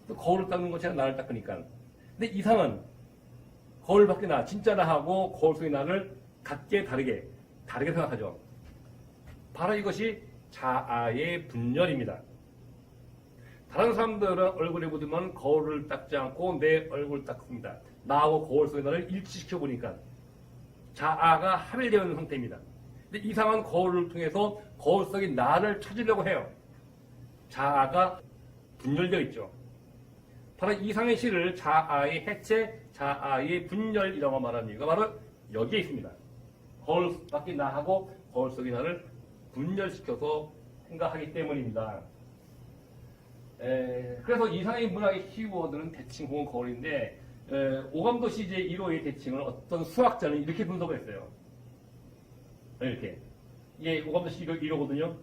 또 거울을 닦는 것처럼 나를 닦으니까. 근데 이상은 거울 밖에 나, 진짜 나하고 거울 속의 나를 다르게 생각하죠. 바로 이것이 자아의 분열입니다. 다른 사람들은 얼굴에 묻으면 거울을 닦지 않고 내 얼굴을 닦습니다. 나하고 거울 속의 나를 일치시켜 보니까 자아가 합일되어 있는 상태입니다. 근데 이상한 거울을 통해서 거울 속의 나를 찾으려고 해요. 자아가 분열되어 있죠. 바로 이상의 시를 자아의 해체, 자아의 분열이라고 말하는 이유가 바로 여기에 있습니다. 거울 밖의 나하고 거울 속의 나를 분열시켜서 생각하기 때문입니다. 그래서 이상의 문학의 키워드는 대칭 혹은 거울인데 오감도 시제 1호의 대칭을 어떤 수학자는 이렇게 분석을 했어요. 이렇게. 이게 오감도 시 1호거든요.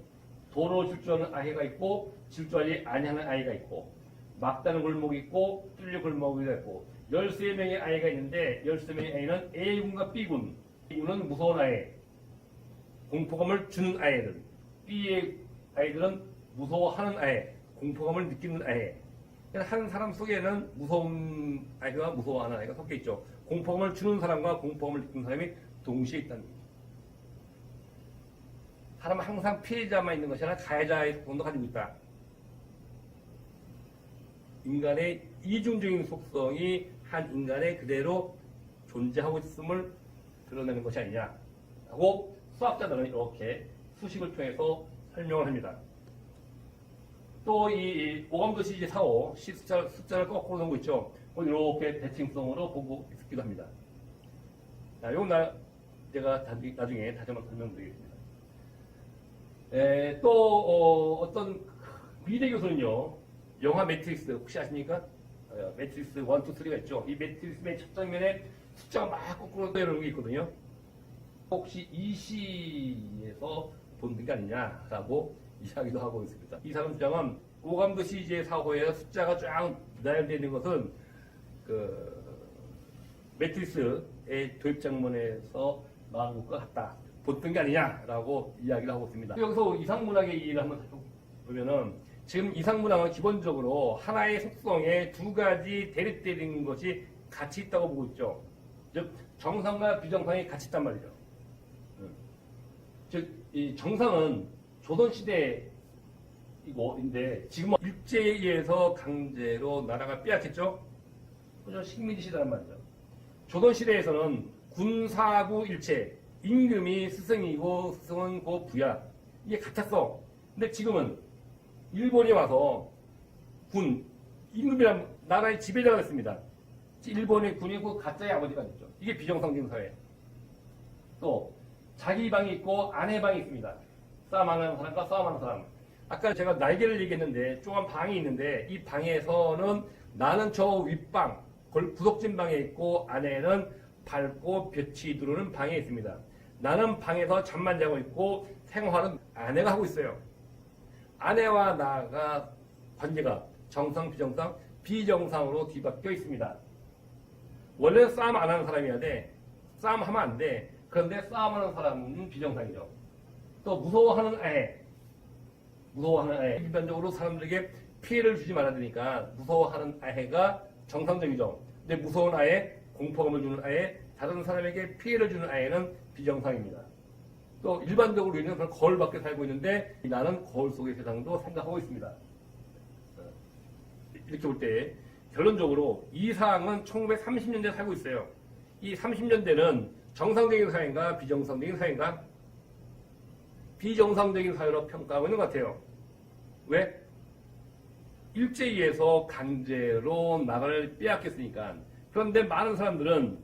도로 질주하는 아이가 있고 질주하지 아니하는 아이가 있고 막다른 골목이 있고 뚫려 골목이 있고 13명의 아이가 있는데 13명의 아이는 A군과 B군. A군은 무서운 아이, 공포감을 주는 아이들. B의 아이들은 무서워하는 아이, 공포감을 느끼는 아이. 한 사람 속에는 무서운 아이가 무서워하는 아이가 섞여 있죠. 공포감을 주는 사람과 공포감을 느끼는 사람이 동시에 있다는 거죠. 사람은 항상 피해자만 있는 것이 아니라 가해자의 속성도 가지고 있다. 인간의 이중적인 속성이 한 인간에 그대로 존재하고 있음을 드러내는 것이 아니냐 하고 수학자들은 이렇게 수식을 통해서 설명을 합니다. 또 이 오감도 시제 4호 숫자를 거꾸로 놓은 거 있죠. 이렇게 대칭성으로 보고 있기도 합니다. 자, 이건 제가 나중에 다시 한번 설명드리겠습니다. 또 어떤 미대 교수는요, 영화 매트릭스 혹시 아십니까? 매트릭스 1, 2, 3가 있죠. 이 매트릭스 맨 첫 장면에 숫자가 막 거꾸로 내려오는 게 있거든요. 혹시 이 시에서 본 게 아니냐라고 이야기도 하고 있습니다. 이 사람 주장은 오감도 시제 사호에 숫자가 쫙 나열되어 있는 것은 그 매트릭스의 도입 장면에서 나온 것과 같다. 보던 게 아니냐라고 이야기를 하고 있습니다. 여기서 이상문학의 이해를 한번 살펴보면은 지금 이상문학은 기본적으로 하나의 속성에 두 가지 대립되는 것이 같이 있다고 보고 있죠. 즉 정상과 비정상이 같이 있단 말이죠. 즉 이 정상은 조선시대인데 지금은 일제에 의해서 강제로 나라가 빼앗겼죠. 그죠? 식민지 시대란 말이죠. 조선시대에서는 군사부 일체, 임금이 스승이고 스승은 그 부야, 이게 같았어. 근데 지금은 일본이 와서 임금이란 나라의 지배자가 됐습니다. 일본의 군이 그 가짜의 아버지가 됐죠. 이게 비정상적인 사회. 또 자기 방이 있고 아내 방이 있습니다. 싸움하는 사람과 싸움하는 사람. 아까 제가 날개를 얘기했는데 조그만 방이 있는데 이 방에서는 나는 저 윗방, 구석진 방에 있고 아내는 밝고 빛이 들어오는 방에 있습니다. 나는 방에서 잠만 자고 있고 생활은 아내가 하고 있어요. 아내와 나가 관계가 정상, 비정상, 비정상으로 뒤바뀌어 있습니다. 원래 싸움 안 하는 사람이어야 돼. 싸움하면 안 돼. 그런데 싸움하는 사람은 비정상이죠. 또 무서워하는 아이. 일반적으로 사람들에게 피해를 주지 말아야 되니까 무서워하는 아이가 정상적이죠. 근데 무서운 아이, 공포감을 주는 아이, 다른 사람에게 피해를 주는 아이는 비정상입니다. 또 일반적으로 우리는 거울 밖에 살고 있는데 나는 거울 속의 세상도 생각하고 있습니다. 이렇게 볼 때 결론적으로 이 사항은 1930년대에 살고 있어요. 이 30년대는 정상적인 사회인가 비정상적인 사회인가? 비정상적인 사회로 평가하고 있는 것 같아요. 왜? 일제히에서 강제로 나라를 빼앗겼으니까. 그런데 많은 사람들은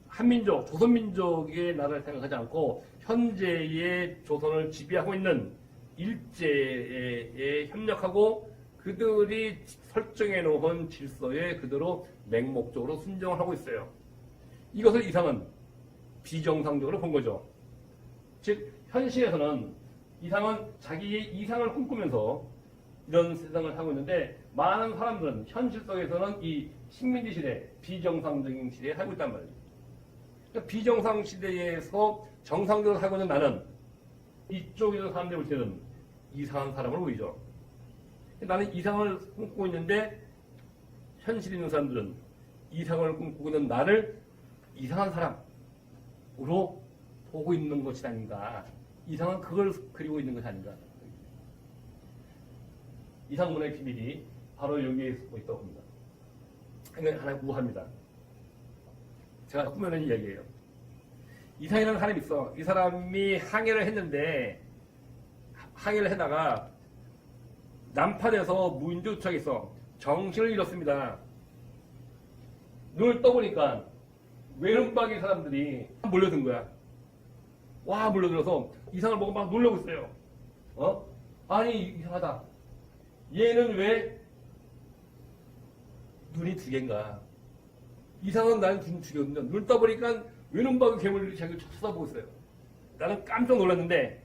한민족, 조선민족의 나라를 생각하지 않고 현재의 조선을 지배하고 있는 일제에 협력하고 그들이 설정해 놓은 질서에 그대로 맹목적으로 순종을 하고 있어요. 이것을 이상은 비정상적으로 본 거죠. 즉 현실에서는 이상은 자기의 이상을 꿈꾸면서 이런 세상을 하고 있는데 많은 사람들은 현실 속에서는 이 식민지 시대, 비정상적인 시대에 살고 있단 말이에요. 그러니까 비정상 시대에서 정상적으로 살고 있는 나는 이쪽에 있는 사람들이 볼 때는 이상한 사람으로 보이죠. 나는 이상을 꿈꾸고 있는데 현실에 있는 사람들은 이상을 꿈꾸고 있는 나를 이상한 사람으로 보고 있는 것이 아닌가. 이상은 그걸 그리고 있는 것이 아닌가. 이상문화의 비밀이 바로 여기에 숨어 있다고 봅니다. 이건 하나의 우화입니다. 제가 꾸며낸 이야기예요. 이상이라는 사람이 있어. 이 사람이 항해를 했는데 항해를 하다가 난판에서 무인도 도착했어. 정신을 잃었습니다. 눈을 떠보니까 외눈박이 사람들이 몰려든 거야. 와, 몰려들어서 이상을 보고 막 놀라고 있어요. 아니, 이상하다. 얘는 왜 눈이 두 개인가? 이상한 나는 눈이 두 개거든요. 눈 떠보니까 외눈박이 괴물들이 자기를 쳐다보고 있어요. 나는 깜짝 놀랐는데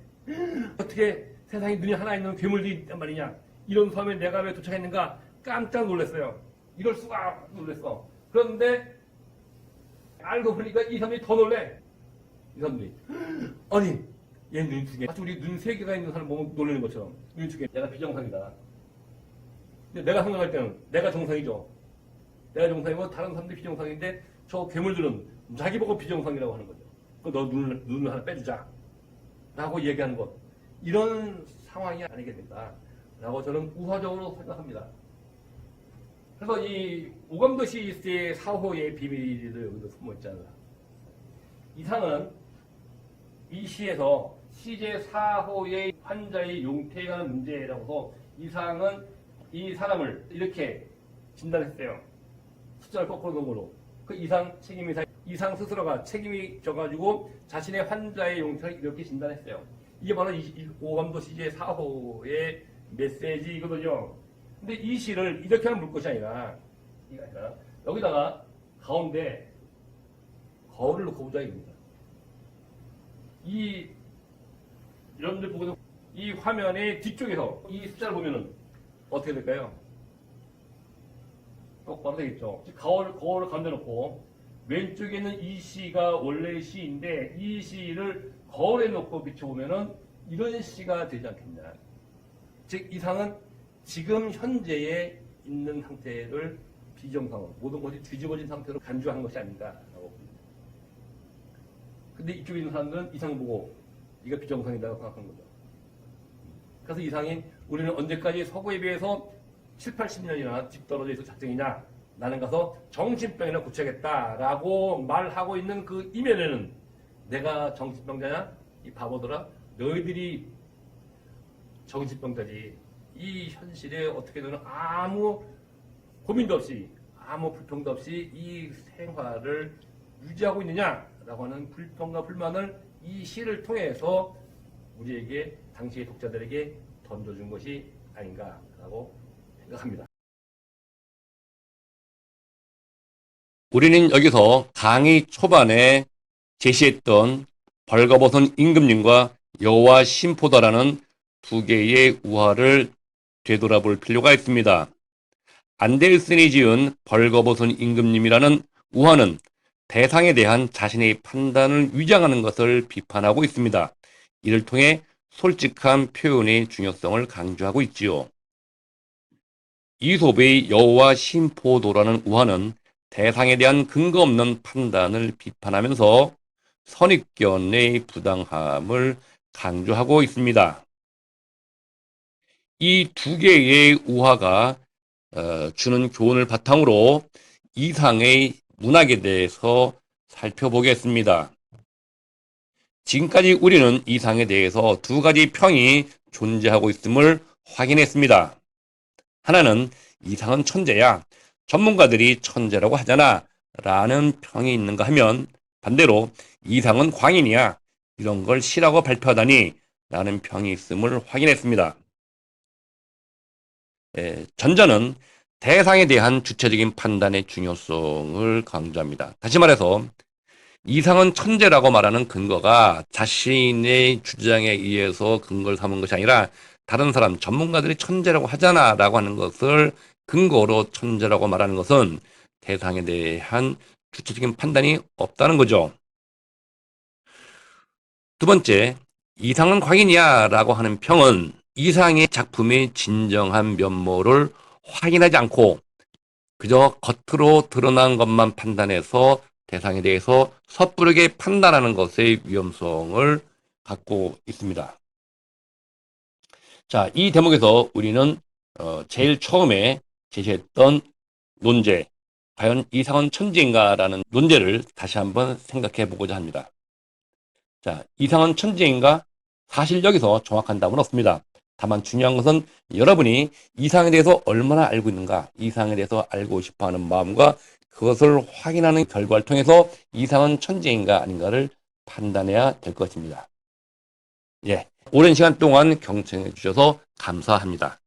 어떻게 세상에 눈이 하나 있는 괴물들이 있단 말이냐. 이런 섬에 내가 왜 도착했는가 깜짝 놀랐어요. 이럴 수가 놀랐어. 그런데 알고 보니까 이 사람이 더 놀래. 이 사람들이 아니 얘 눈이 두 개. 마치 우리 눈 세 개가 있는 사람 보면 놀라는 것처럼 눈이 두 개. 내가 비정상이다. 근데 내가 생각할 때는 내가 정상이죠. 내가 정상이고 다른 사람들이 비정상인데 저 괴물들은 자기 보고 비정상이라고 하는 거죠. 너 눈을 하나 빼주자. 라고 얘기하는 것. 이런 상황이 아니겠는가. 라고 저는 우화적으로 생각합니다. 그래서 이 오감도시 시대의 사호의 비밀도 여기도 숨어 있잖아. 이상은 이 시에서 시제 사호의 환자의 용태에 관한 문제라고서 이상은 이 사람을 이렇게 진단했어요. 숫자를 거꾸로 놓은 걸로. 그 이상 스스로가 책임이 져가지고 자신의 환자의 용태를 이렇게 진단했어요. 이게 바로 오감도 시제 사호의 메시지이거든요. 근데 이 시를 이렇게 하면 물 것이 아니라, 이게 아니라 여기다가 가운데 거울을 놓고 보자 이겁니다. 이 여러분들 보고서 이 화면의 뒤쪽에서 이 숫자를 보면은 어떻게 될까요? 똑바로 되겠죠. 거울을 가운데 놓고 왼쪽에 있는 이 시가 원래의 시인데 이 시를 거울에 놓고 비춰보면은 이런 시가 되지 않겠냐. 즉 이상은 지금 현재에 있는 상태를 비정상으로 모든 것이 뒤집어진 상태로 간주한 것이 아닌가라고 봅니다. 근데 이쪽에 있는 사람들은 이상 보고 이가 비정상이라고 생각한 거죠. 그래서 이상이 우리는 언제까지 서구에 비해서 7, 80년이나 뒤떨어져 있을 작정이냐. 나는 가서 정신병이나 고쳐야겠다라고 말하고 있는 그 이면에는 내가 정신병자냐? 이 바보들아. 너희들이 정신병자지. 이 현실에 어떻게든 아무 고민도 없이 아무 불평도 없이 이 생활을 유지하고 있느냐라고 하는 불평과 불만을 이 시를 통해서 우리에게 당시의 독자들에게 던져준 것이 아닌가라고 생각합니다. 우리는 여기서 강의 초반에 제시했던 벌거벗은 임금님과 여호와 신포도라는 두 개의 우화를 되돌아볼 필요가 있습니다. 안데르센이 지은 벌거벗은 임금님이라는 우화는 대상에 대한 자신의 판단을 위장하는 것을 비판하고 있습니다. 이를 통해 솔직한 표현의 중요성을 강조하고 있지요. 이솝의 여호와 신포도라는 우화는 대상에 대한 근거 없는 판단을 비판하면서 선입견의 부당함을 강조하고 있습니다. 이 두 개의 우화가 주는 교훈을 바탕으로 이상의 문학에 대해서 살펴보겠습니다. 지금까지 우리는 이상에 대해서 두 가지 평이 존재하고 있음을 확인했습니다. 하나는 이상은 천재야. 전문가들이 천재라고 하잖아. 라는 평이 있는가 하면 반대로 이상은 광인이야. 이런 걸 시라고 발표하다니. 라는 평이 있음을 확인했습니다. 전자는 대상에 대한 주체적인 판단의 중요성을 강조합니다. 다시 말해서 이상은 천재라고 말하는 근거가 자신의 주장에 의해서 근거를 삼은 것이 아니라 다른 사람, 전문가들이 천재라고 하잖아 라고 하는 것을 근거로 천재라고 말하는 것은 대상에 대한 주체적인 판단이 없다는 거죠. 두 번째, 이상은 광인이야 라고 하는 평은 이상의 작품의 진정한 면모를 확인하지 않고 그저 겉으로 드러난 것만 판단해서 대상에 대해서 섣부르게 판단하는 것의 위험성을 갖고 있습니다. 자, 이 대목에서 우리는 제일 처음에 제시했던 논제, 과연 이상은 천재인가라는 논제를 다시 한번 생각해 보고자 합니다. 자, 이상은 천재인가? 사실 여기서 정확한 답은 없습니다. 다만 중요한 것은 여러분이 이상에 대해서 얼마나 알고 있는가, 이상에 대해서 알고 싶어하는 마음과 그것을 확인하는 결과를 통해서 이상은 천재인가 아닌가를 판단해야 될 것입니다. 예, 오랜 시간 동안 경청해 주셔서 감사합니다.